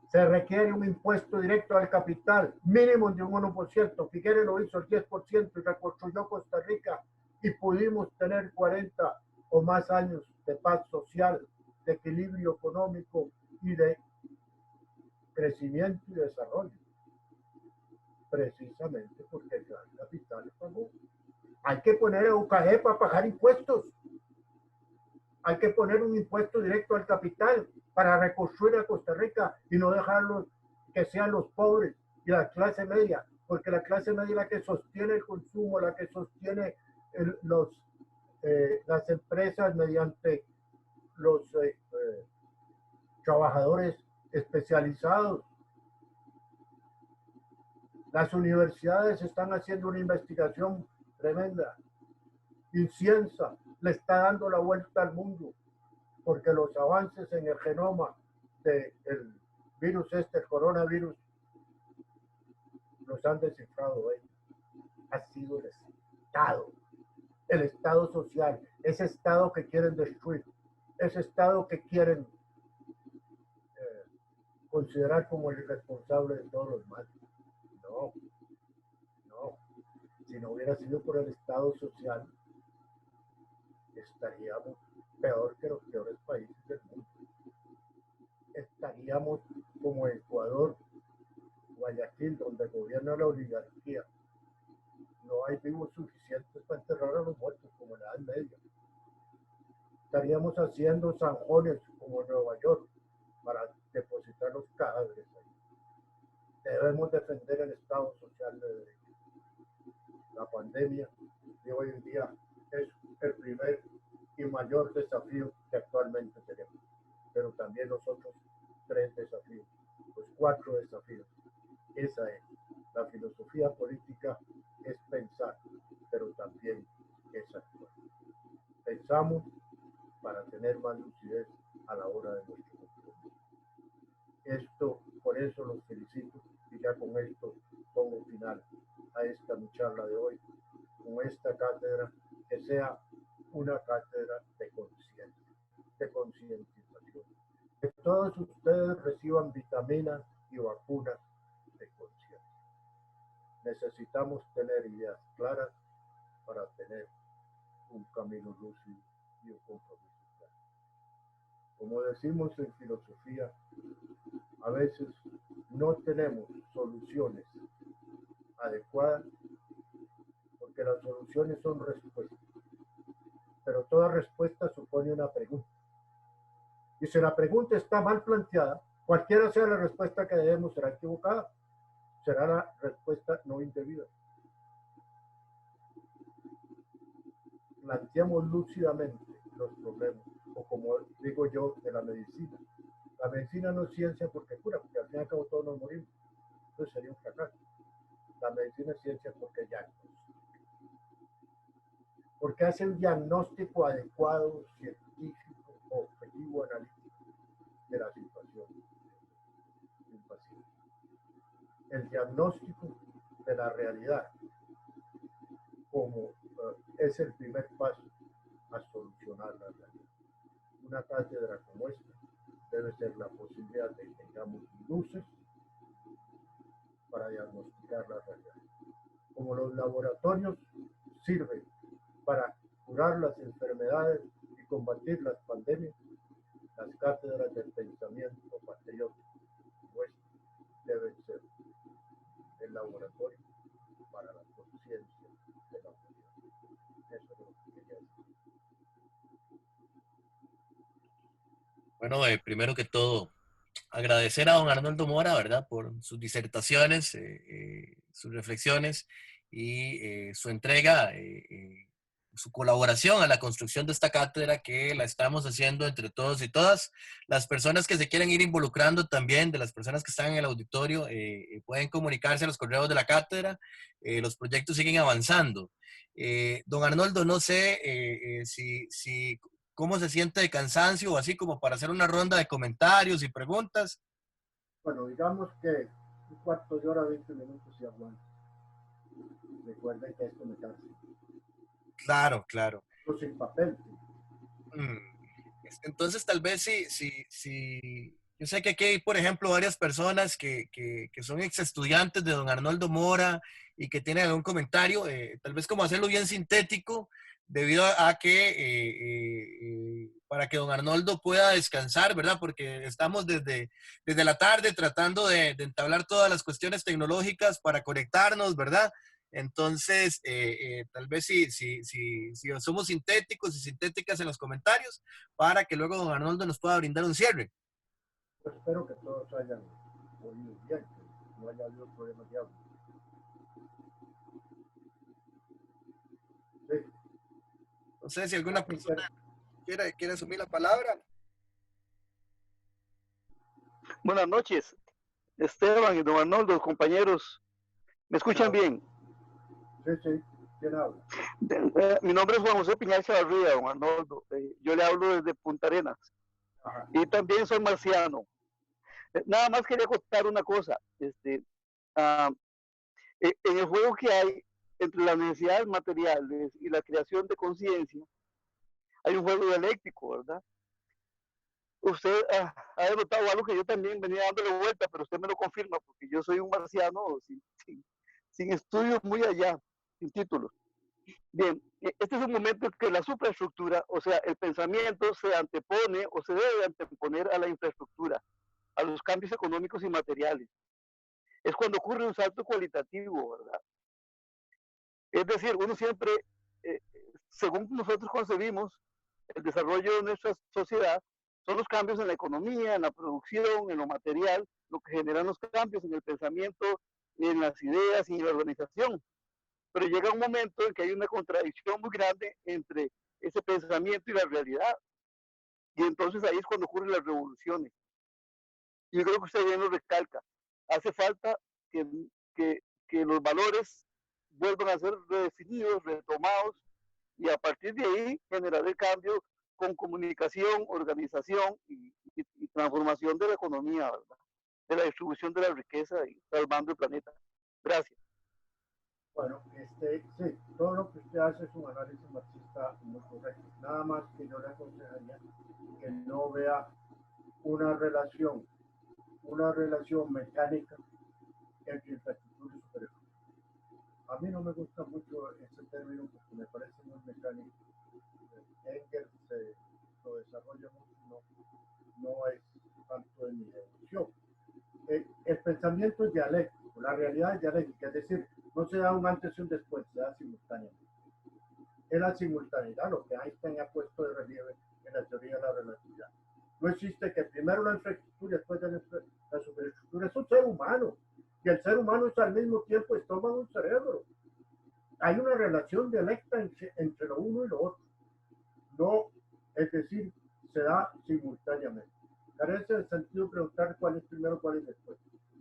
Se requiere un impuesto directo al capital, mínimo de un 1%. Figueres lo hizo el 10% y reconstruyó Costa Rica y pudimos tener 40 o más años de paz social, de equilibrio económico y de crecimiento y desarrollo. Precisamente porque el gran capital pagó. Hay que poner a UKG para pagar impuestos. Hay que poner un impuesto directo al capital para reconstruir a Costa Rica y no dejarlos que sean los pobres y la clase media, porque la clase media es la que sostiene el consumo, la que sostiene las empresas mediante los trabajadores especializados. Las universidades están haciendo una investigación tremenda. Inciensa le está dando la vuelta al mundo, porque los avances en el genoma del virus el coronavirus, los han descifrado ellos. Ha sido el Estado social, ese Estado que quieren destruir, ese Estado que quieren considerar como el responsable de todos los males. No. Si no hubiera sido por el Estado social, estaríamos peor que los peores países del mundo. Estaríamos como Ecuador, Guayaquil, donde gobierna la oligarquía. No hay vivos suficientes para enterrar a los muertos como en la Edad Media. Estaríamos haciendo zanjones como en Nueva York para depositar los cadáveres ahí. Debemos defender el Estado social de derecho. La pandemia de hoy en día es el primer y mayor desafío que actualmente tenemos, pero también los otros 3 desafíos, los 4 desafíos. Esa es la filosofía política, es pensar, pero también es actuar. Pensamos para tener más lucidez a la hora de nuestro compromiso. Esto, por eso los felicito, y ya con esto pongo final a esta mi charla de hoy, con esta cátedra, que sea una cátedra de conciencia, de concientización. Que todos ustedes reciban vitaminas y vacunas de conciencia. Necesitamos tener ideas claras para tener un camino lúcido y un compromiso claro. Como decimos en filosofía, a veces no tenemos soluciones adecuadas porque las soluciones son respuestas, pero toda respuesta supone una pregunta. Y si la pregunta está mal planteada, cualquiera sea la respuesta que demos será equivocada, será la respuesta no indebida. Planteemos lúcidamente los problemas, o como digo yo, de la medicina. La medicina no es ciencia porque cura, porque al fin y al cabo todos nos morimos. Entonces sería un fracaso. La medicina es ciencia porque diagnostica. Porque hace un diagnóstico adecuado, científico, objetivo, analítico de la situación de un paciente. El diagnóstico de la realidad como es el primer paso a solucionar la realidad. Una cátedra como esta debe ser la posibilidad de que tengamos luces para diagnosticar la realidad. Como los laboratorios sirven para curar las enfermedades y combatir las pandemias, las cátedras del pensamiento patriótico nuestro deben ser el laboratorio para la conciencia de la humanidad. Eso es lo que quería decir. Bueno, primero que todo, agradecer a don Arnoldo Mora, ¿verdad? Por sus disertaciones, sus reflexiones y su entrega, su colaboración a la construcción de esta cátedra que la estamos haciendo entre todos y todas. Las personas que se quieren ir involucrando también, de las personas que están en el auditorio, pueden comunicarse a los correos de la cátedra. Los proyectos siguen avanzando. Don Arnoldo, no sé si cómo se siente de cansancio o así como para hacer una ronda de comentarios y preguntas. Bueno, digamos que un cuarto de hora, 20 minutos y aguanta. Recuerden que esto me cansa. Claro, claro. Esto sin papel. Entonces, tal vez yo sé que aquí hay, por ejemplo, varias personas que son ex estudiantes de don Arnoldo Mora y que tienen algún comentario, tal vez como hacerlo bien sintético, debido a que para que don Arnoldo pueda descansar, ¿verdad? Porque estamos desde la tarde tratando de entablar todas las cuestiones tecnológicas para conectarnos, ¿verdad? Entonces, tal vez si somos sintéticos y sintéticas en los comentarios, para que luego don Arnoldo nos pueda brindar un cierre. Pues espero que todos hayan oído bien, que no haya habido problemas de audio. Sí. No sé si alguna persona quiere asumir la palabra. Buenas noches, Esteban y don Arnoldo, compañeros. ¿Me escuchan bien? Sí, sí. ¿Quién habla? Mi nombre es Juan José Piñal Chavarría, don Arnoldo. Yo le hablo desde Punta Arenas. Ajá. Y también soy marciano. Nada más quería contar una cosa. En el juego que hay entre las necesidades materiales y la creación de conciencia, hay un juego dialéctico, ¿verdad? Usted ha denotado algo que yo también venía dándole vuelta, pero usted me lo confirma, porque yo soy un marciano sin estudios muy allá, sin títulos. Bien, este es un momento en que la supraestructura, o sea, el pensamiento se antepone o se debe anteponer a la infraestructura, a los cambios económicos y materiales. Es cuando ocurre un salto cualitativo, ¿verdad? Es decir, uno siempre, según nosotros concebimos el desarrollo de nuestra sociedad, son los cambios en la economía, en la producción, en lo material, lo que generan los cambios en el pensamiento, en las ideas y en la organización. Pero llega un momento en que hay una contradicción muy grande entre ese pensamiento y la realidad. Y entonces ahí es cuando ocurren las revoluciones. Y yo creo que usted bien lo recalca. Hace falta que los valores vuelvan a ser redefinidos, retomados, y a partir de ahí generar el cambio con comunicación, organización y transformación de la economía, ¿verdad? De la distribución de la riqueza y salvando el planeta. Gracias. Bueno, sí, todo lo que usted hace es un análisis marxista muy correcto. Nada más que yo le aconsejaría que no vea una relación mecánica entre infraestructura y superestructura. A mí no me gusta mucho ese término porque me parece muy mecánico. Engels lo desarrolla mucho, no es tanto de mi evolución. El pensamiento es dialéctico, la realidad es dialéctica, es decir, no se da un antes y un después, se da simultáneamente. Es la simultaneidad lo que Einstein ha puesto de relieve en la teoría de la relatividad. No existe que primero la infraestructura y después la superestructura. Es un ser humano y el ser humano es al mismo tiempo estómago y un cerebro. Hay una relación dialéctica entre lo uno y lo otro. No, es decir, se da simultáneamente. Carece de sentido preguntar cuál es primero, cuál es después.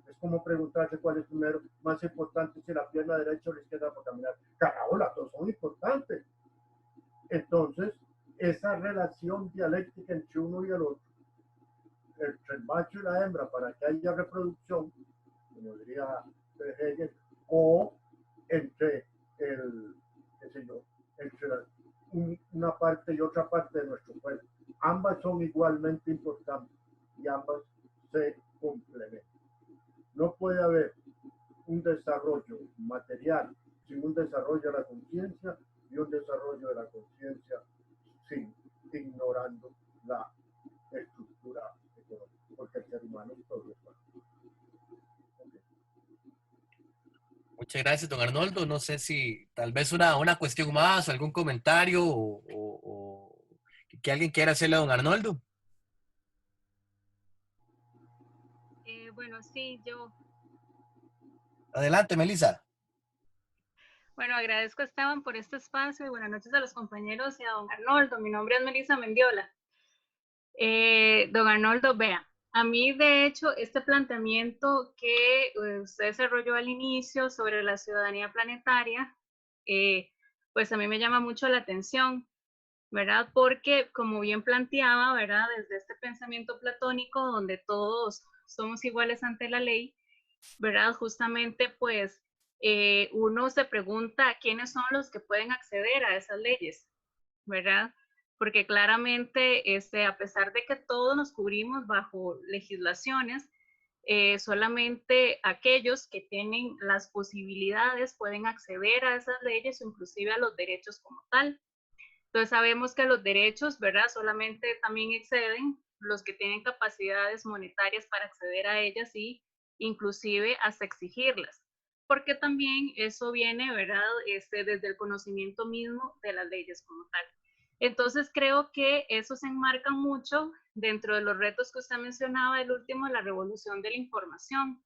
Es como preguntarse cuál es primero, más importante si la pierna derecha o la izquierda para caminar. Carajo, las dos son importantes. Entonces, esa relación dialéctica entre uno y el otro, entre el macho y la hembra, para que haya reproducción, como diría Hegel, o entre una parte y otra parte de nuestro cuerpo. Ambas son igualmente importantes y ambas se complementan. No puede haber un desarrollo material sin un desarrollo de la conciencia y un desarrollo de la conciencia sin ignorando la estructura económica, porque el ser humano es todo eso. Okay. Muchas gracias, don Arnoldo. No sé si tal vez una cuestión más, algún comentario o que alguien quiera hacerle a don Arnoldo. Bueno, sí, yo. Adelante, Melissa. Bueno, agradezco a Esteban por este espacio y buenas noches a los compañeros y a don Arnoldo. Mi nombre es Melissa Mendiola. Don Arnoldo, vea, a mí de hecho este planteamiento que usted desarrolló al inicio sobre la ciudadanía planetaria, pues a mí me llama mucho la atención, ¿verdad? Porque como bien planteaba, ¿verdad? Desde este pensamiento platónico donde todos somos iguales ante la ley, ¿verdad? Justamente pues uno se pregunta quiénes son los que pueden acceder a esas leyes, ¿verdad? Porque claramente, a pesar de que todos nos cubrimos bajo legislaciones, solamente aquellos que tienen las posibilidades pueden acceder a esas leyes o inclusive a los derechos como tal. Entonces sabemos que los derechos, ¿verdad? Solamente también exceden los que tienen capacidades monetarias para acceder a ellas y inclusive hasta exigirlas, porque también eso viene, ¿verdad? Desde el conocimiento mismo de las leyes como tal. Entonces creo que eso se enmarca mucho dentro de los retos que usted mencionaba, el último, la revolución de la información,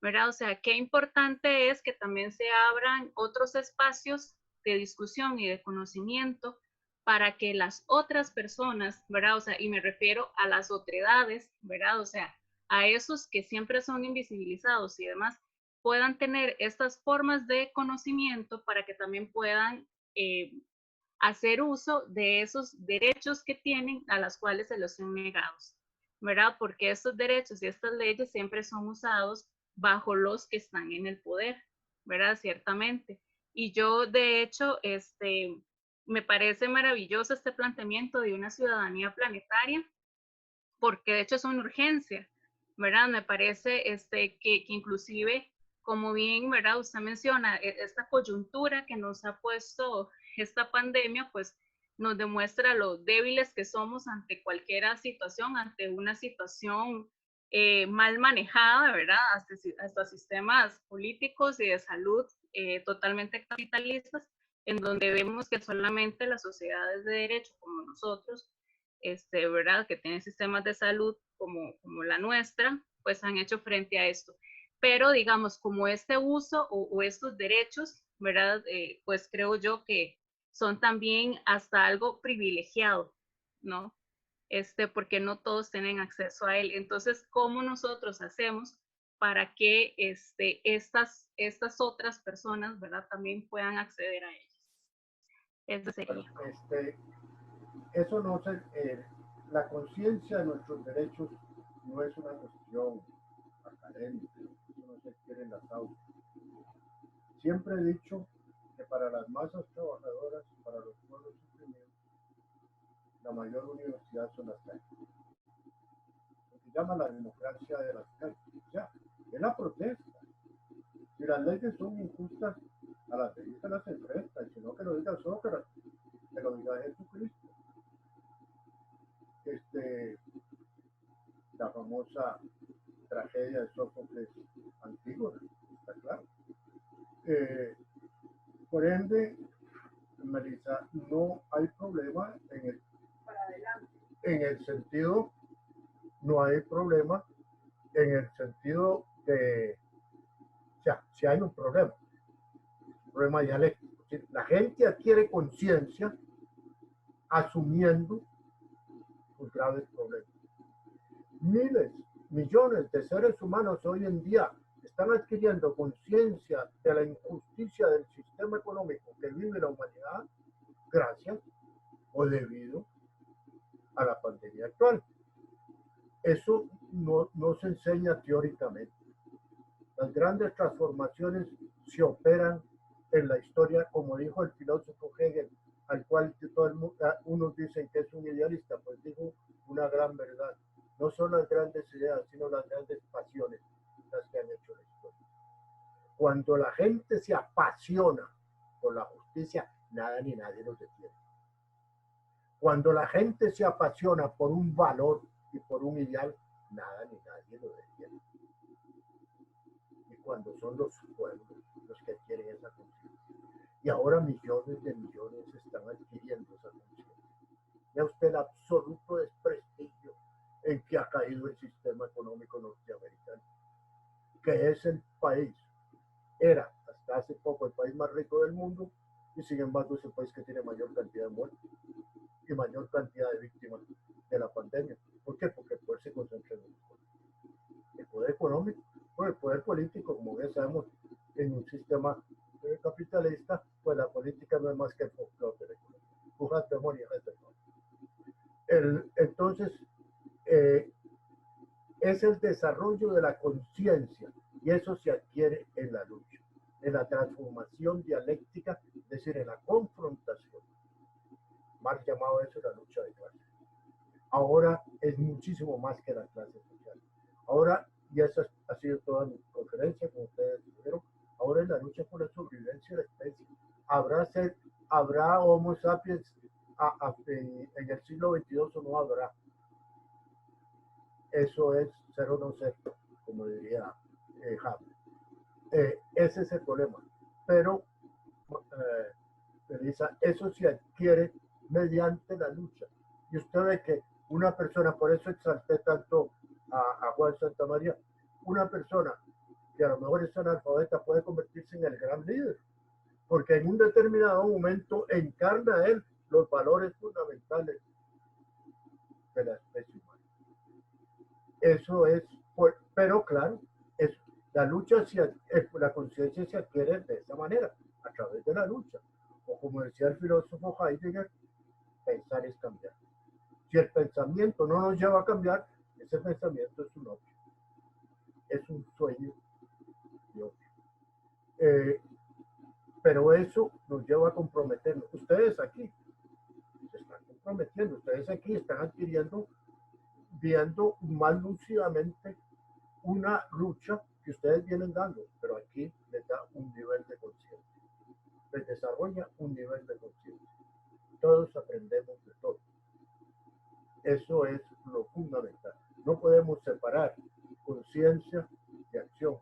¿verdad? O sea, qué importante es que también se abran otros espacios de discusión y de conocimiento para que las otras personas, ¿verdad? O sea, y me refiero a las otredades, ¿verdad? O sea, a esos que siempre son invisibilizados y demás, puedan tener estas formas de conocimiento para que también puedan hacer uso de esos derechos que tienen a las cuales se los han negados, ¿verdad? Porque estos derechos y estas leyes siempre son usados bajo los que están en el poder, ¿verdad? Ciertamente. Y yo, de hecho, me parece maravilloso este planteamiento de una ciudadanía planetaria, porque de hecho es una urgencia, ¿verdad? Me parece que inclusive, como bien, ¿verdad? Usted menciona, esta coyuntura que nos ha puesto esta pandemia, pues nos demuestra lo débiles que somos ante cualquier situación, ante una situación mal manejada, ¿verdad? Hasta sistemas políticos y de salud totalmente capitalistas, en donde vemos que solamente las sociedades de derecho como nosotros, ¿verdad? Que tienen sistemas de salud como la nuestra, pues han hecho frente a esto. Pero digamos, como este uso o estos derechos, ¿verdad? Pues creo yo que son también hasta algo privilegiado, ¿no? Porque no todos tienen acceso a él. Entonces, ¿cómo nosotros hacemos para que estas otras personas, ¿verdad? También puedan acceder a ellos? Eso sería. Bueno, eso no se, la conciencia de nuestros derechos no es una cuestión académica, eso no se adquiere en las aulas. Siempre he dicho que para las masas trabajadoras, para los pueblos oprimidos, la mayor universidad son las calles. Lo que llama la democracia de las calles. O sea, es la protesta. Si las leyes son injustas, a las leyes se las enfrenta, y si no, que lo diga Sócrates, que lo diga Jesucristo. La famosa tragedia de Sófocles Antígona, está claro. Por ende, Melissa, no hay problema en el sentido, no hay problema en el sentido de, o sea, si hay un problema dialéctico. La gente adquiere conciencia asumiendo sus graves problemas. Miles, millones de seres humanos hoy en día están adquiriendo conciencia de la injusticia del sistema económico que vive la humanidad gracias o debido a la pandemia actual. Eso no se enseña teóricamente. Las grandes transformaciones se operan en la historia, como dijo el filósofo Hegel, al cual unos dicen que es un idealista, pues dijo una gran verdad. No son las grandes ideas, sino las grandes pasiones las que han hecho la historia. Cuando la gente se apasiona por la justicia, nada ni nadie los detiene. Cuando la gente se apasiona por un valor y por un ideal, nada ni nadie lo detiene. Y cuando son los pueblos los que adquieren esa conciencia. Y ahora millones de millones están adquiriendo esa conciencia. Vea usted el absoluto desprestigio en que ha caído el sistema económico norteamericano, que es el país, era hasta hace poco el país más rico del mundo, y sin embargo es el país que tiene mayor cantidad de muertos y mayor cantidad de víctimas de la pandemia. ¿Por qué? Porque el poder se concentra en el poder económico, el poder político, como ya sabemos, en un sistema capitalista, pues la política no es más que el folclore de la economía. Entonces, es el desarrollo de la conciencia, y eso se adquiere en la lucha, en la transformación dialéctica, es decir, en la confrontación. Marx llamaba eso la lucha de clases. Ahora es muchísimo más que la clase social. Ahora, y esa ha sido toda mi conferencia, como ustedes dijeron, ahora es la lucha por la sobrevivencia de la especie. ¿Habrá Homo sapiens en el siglo XXII o no habrá? Eso es ser o no ser, como diría Haber. Ese es el problema. Pero, Elisa, eso se adquiere mediante la lucha. Y usted ve que una persona, por eso exalté tanto a Juan Santamaría, una persona que a lo mejor es analfabeta puede convertirse en el gran líder, porque en un determinado momento encarna él los valores fundamentales de la especie humana. Eso es, pero claro, la lucha, la conciencia se adquiere de esa manera, a través de la lucha. O como decía el filósofo Heidegger, pensar es cambiar. Si el pensamiento no nos lleva a cambiar, ese pensamiento es un opio, es un sueño de opio. Pero eso nos lleva a comprometernos. Ustedes aquí se están comprometiendo, ustedes aquí están adquiriendo, viendo más lúcidamente una lucha que ustedes vienen dando, pero aquí les da un nivel de conciencia, les desarrolla un nivel de conciencia. Todos aprendemos de todo. Eso es lo fundamental. No podemos separar conciencia de acción.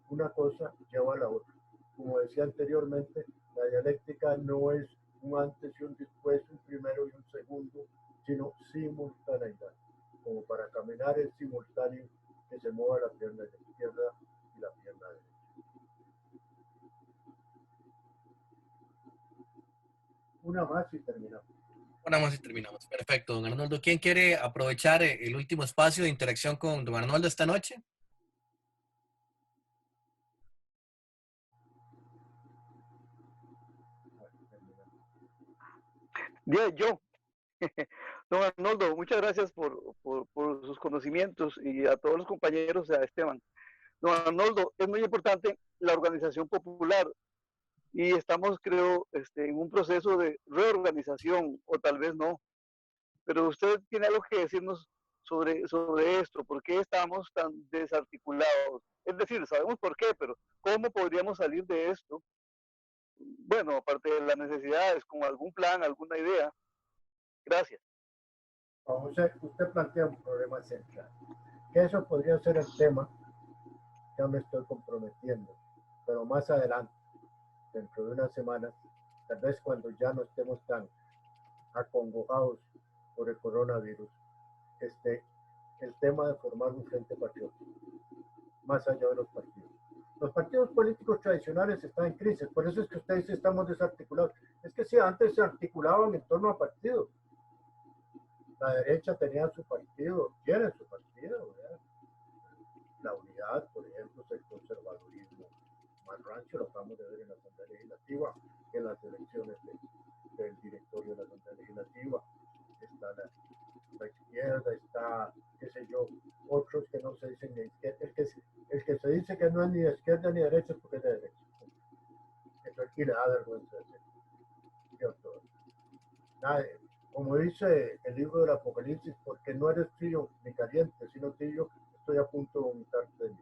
Una cosa lleva a la otra. Como decía anteriormente, la dialéctica no es un antes y un después, un primero y un segundo, sino simultaneidad. Como para caminar es simultáneo que se mueva la pierna izquierda y la pierna derecha. Una más y terminamos. Una más y terminamos. Perfecto, don Arnoldo. ¿Quién quiere aprovechar el último espacio de interacción con don Arnoldo esta noche? Yo, Don Arnoldo, muchas gracias por sus conocimientos y a todos los compañeros, a Esteban. Don Arnoldo, es muy importante la organización popular y estamos, creo, en un proceso de reorganización, o tal vez no, pero usted tiene algo que decirnos sobre esto, ¿por qué estamos tan desarticulados? Es decir, sabemos por qué, pero ¿cómo podríamos salir de esto? Bueno, aparte de las necesidades, con algún plan, alguna idea. Gracias. Usted plantea un problema central, que eso podría ser el tema, ya me estoy comprometiendo, pero más adelante, dentro de unas semanas, tal vez cuando ya no estemos tan acongojados por el coronavirus, el tema de formar un frente patriótico, más allá de los partidos. Los partidos políticos tradicionales están en crisis, por eso es que ustedes estamos desarticulados. Es que si antes se articulaban en torno a partidos, la derecha tenía su partido, tiene su partido, ¿verdad? La unidad, por ejemplo, es el conservadurismo más rancio, lo acabamos de ver en la Asamblea Legislativa, en las elecciones del directorio de la Asamblea Legislativa, está la izquierda, está, qué sé yo, otros que no se dicen de izquierda, el que se dice que no es ni de izquierda ni de derecha es porque es de derecha. Eso aquí le da vergüenza decir. Nadie, como dice el libro del Apocalipsis, porque no eres frío ni caliente, sino tibio, estoy a punto de vomitarte de mí.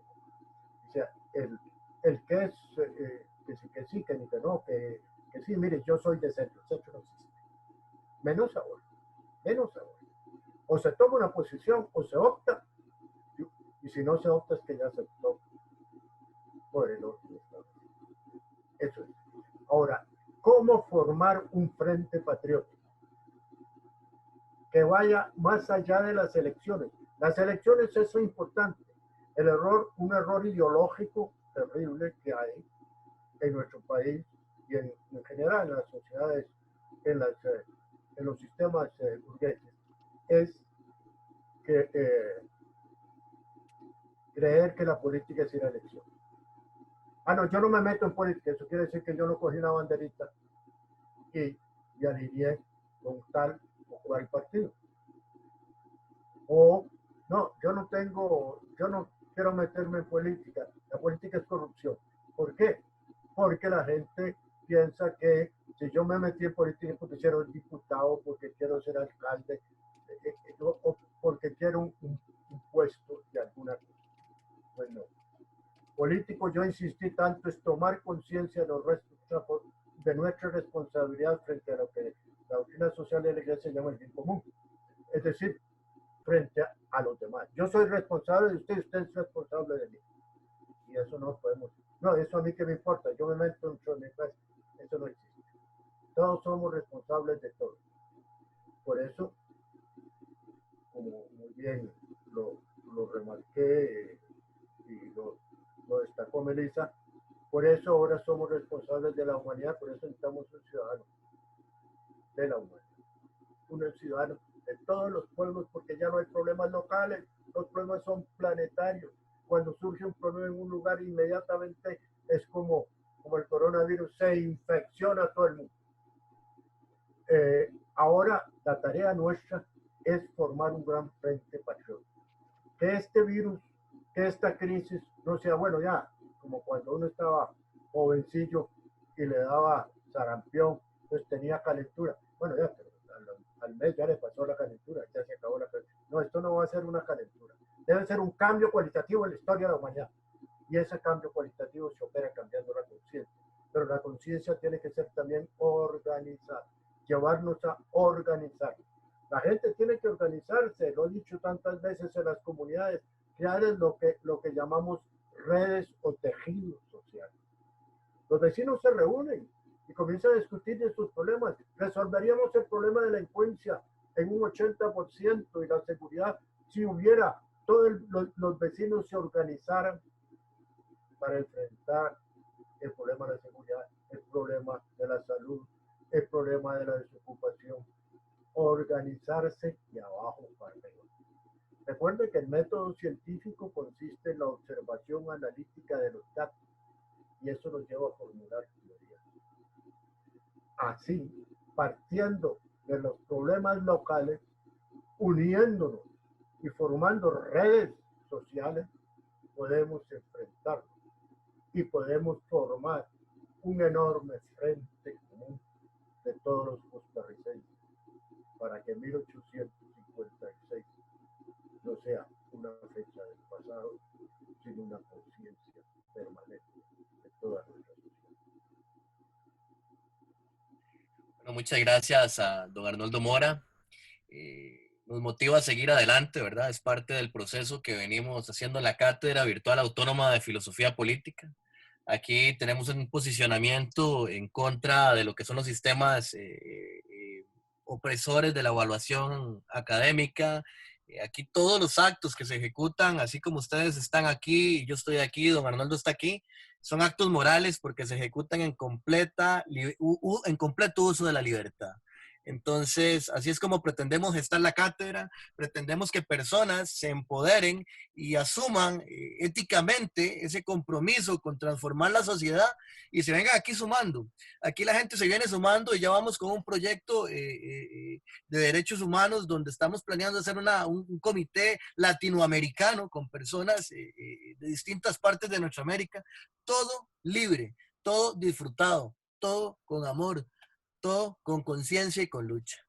O sea, el que es, que sí, que ni que no, que sí, mire, yo soy de centro, el centro no existe. Menos ahora, menos ahora. O se toma una posición o se opta, y si no se opta es que ya se optó por el otro estado. Eso es. Ahora, ¿cómo formar un frente patriótico que vaya más allá de las elecciones? Las elecciones, eso es importante. Un error ideológico terrible que hay en nuestro país y en general en las sociedades, en los sistemas burgueses, es que creer que la política es ir a elección. No, yo no me meto en política, eso quiere decir que yo no cogí una banderita y alineé con tal o cual partido. O, no, yo no quiero meterme en política, la política es corrupción. ¿Por qué? Porque la gente piensa que si yo me metí en política es porque quiero ser diputado, porque quiero ser alcalde, o porque quiero un puesto de alguna cosa. Bueno, político, yo insistí tanto, es tomar conciencia de nuestra responsabilidad frente a lo que la doctrina social de la Iglesia llama el bien común. Es decir, frente a los demás. Yo soy responsable de usted, usted es responsable de mí. Y eso no podemos. No, eso a mí que me importa. Yo me meto en mi casa. Eso no existe. Todos somos responsables de todo. Por eso, como muy bien lo remarqué y lo destacó Melissa, por eso ahora somos responsables de la humanidad, por eso necesitamos un ciudadano de la humanidad. Un ciudadano de todos los pueblos, porque ya no hay problemas locales, los problemas son planetarios. Cuando surge un problema en un lugar, inmediatamente es como el coronavirus, se infecciona a todo el mundo. Ahora la tarea nuestra es formar un gran frente patriótico. Que este virus, que esta crisis no sea, bueno, ya, como cuando uno estaba jovencillo y le daba sarampión, pues tenía calentura. Bueno, ya, pero al mes ya le pasó la calentura, ya se acabó la calentura. No, esto no va a ser una calentura. Debe ser un cambio cualitativo en la historia de la humanidad. Y ese cambio cualitativo se opera cambiando la conciencia. Pero la conciencia tiene que ser también organizada, llevarnos a organizar. La gente tiene que organizarse, lo he dicho tantas veces en las comunidades, crear lo que llamamos redes o tejidos sociales. Los vecinos se reúnen y comienzan a discutir de sus problemas. Resolveríamos el problema de la delincuencia en un 80% y la seguridad si hubiera todos los vecinos se organizaran para enfrentar el problema de la seguridad, el problema de la salud, el problema de la desocupación. Organizarse de abajo para arriba. Recuerden que el método científico consiste en la observación analítica de los datos y eso nos lleva a formular teorías. Así, partiendo de los problemas locales, uniéndonos y formando redes sociales, podemos enfrentarnos y podemos formar un enorme frente común de todos los costarricenses para que 1856 no sea una fecha del pasado, sino una conciencia permanente de toda nuestra sociedad. Bueno, muchas gracias a don Arnoldo Mora. Nos motiva a seguir adelante, ¿verdad? Es parte del proceso que venimos haciendo en la Cátedra Virtual Autónoma de Filosofía Política. Aquí tenemos un posicionamiento en contra de lo que son los sistemas opresores de la evaluación académica. Aquí todos los actos que se ejecutan, así como ustedes están aquí, yo estoy aquí, don Arnoldo está aquí, son actos morales porque se ejecutan en completo uso de la libertad. Entonces, así es como pretendemos gestar la cátedra, pretendemos que personas se empoderen y asuman éticamente ese compromiso con transformar la sociedad y se vengan aquí sumando. Aquí la gente se viene sumando y ya vamos con un proyecto de derechos humanos donde estamos planeando hacer un comité latinoamericano con personas de distintas partes de nuestra América, todo libre, todo disfrutado, todo con amor, todo con conciencia y con lucha.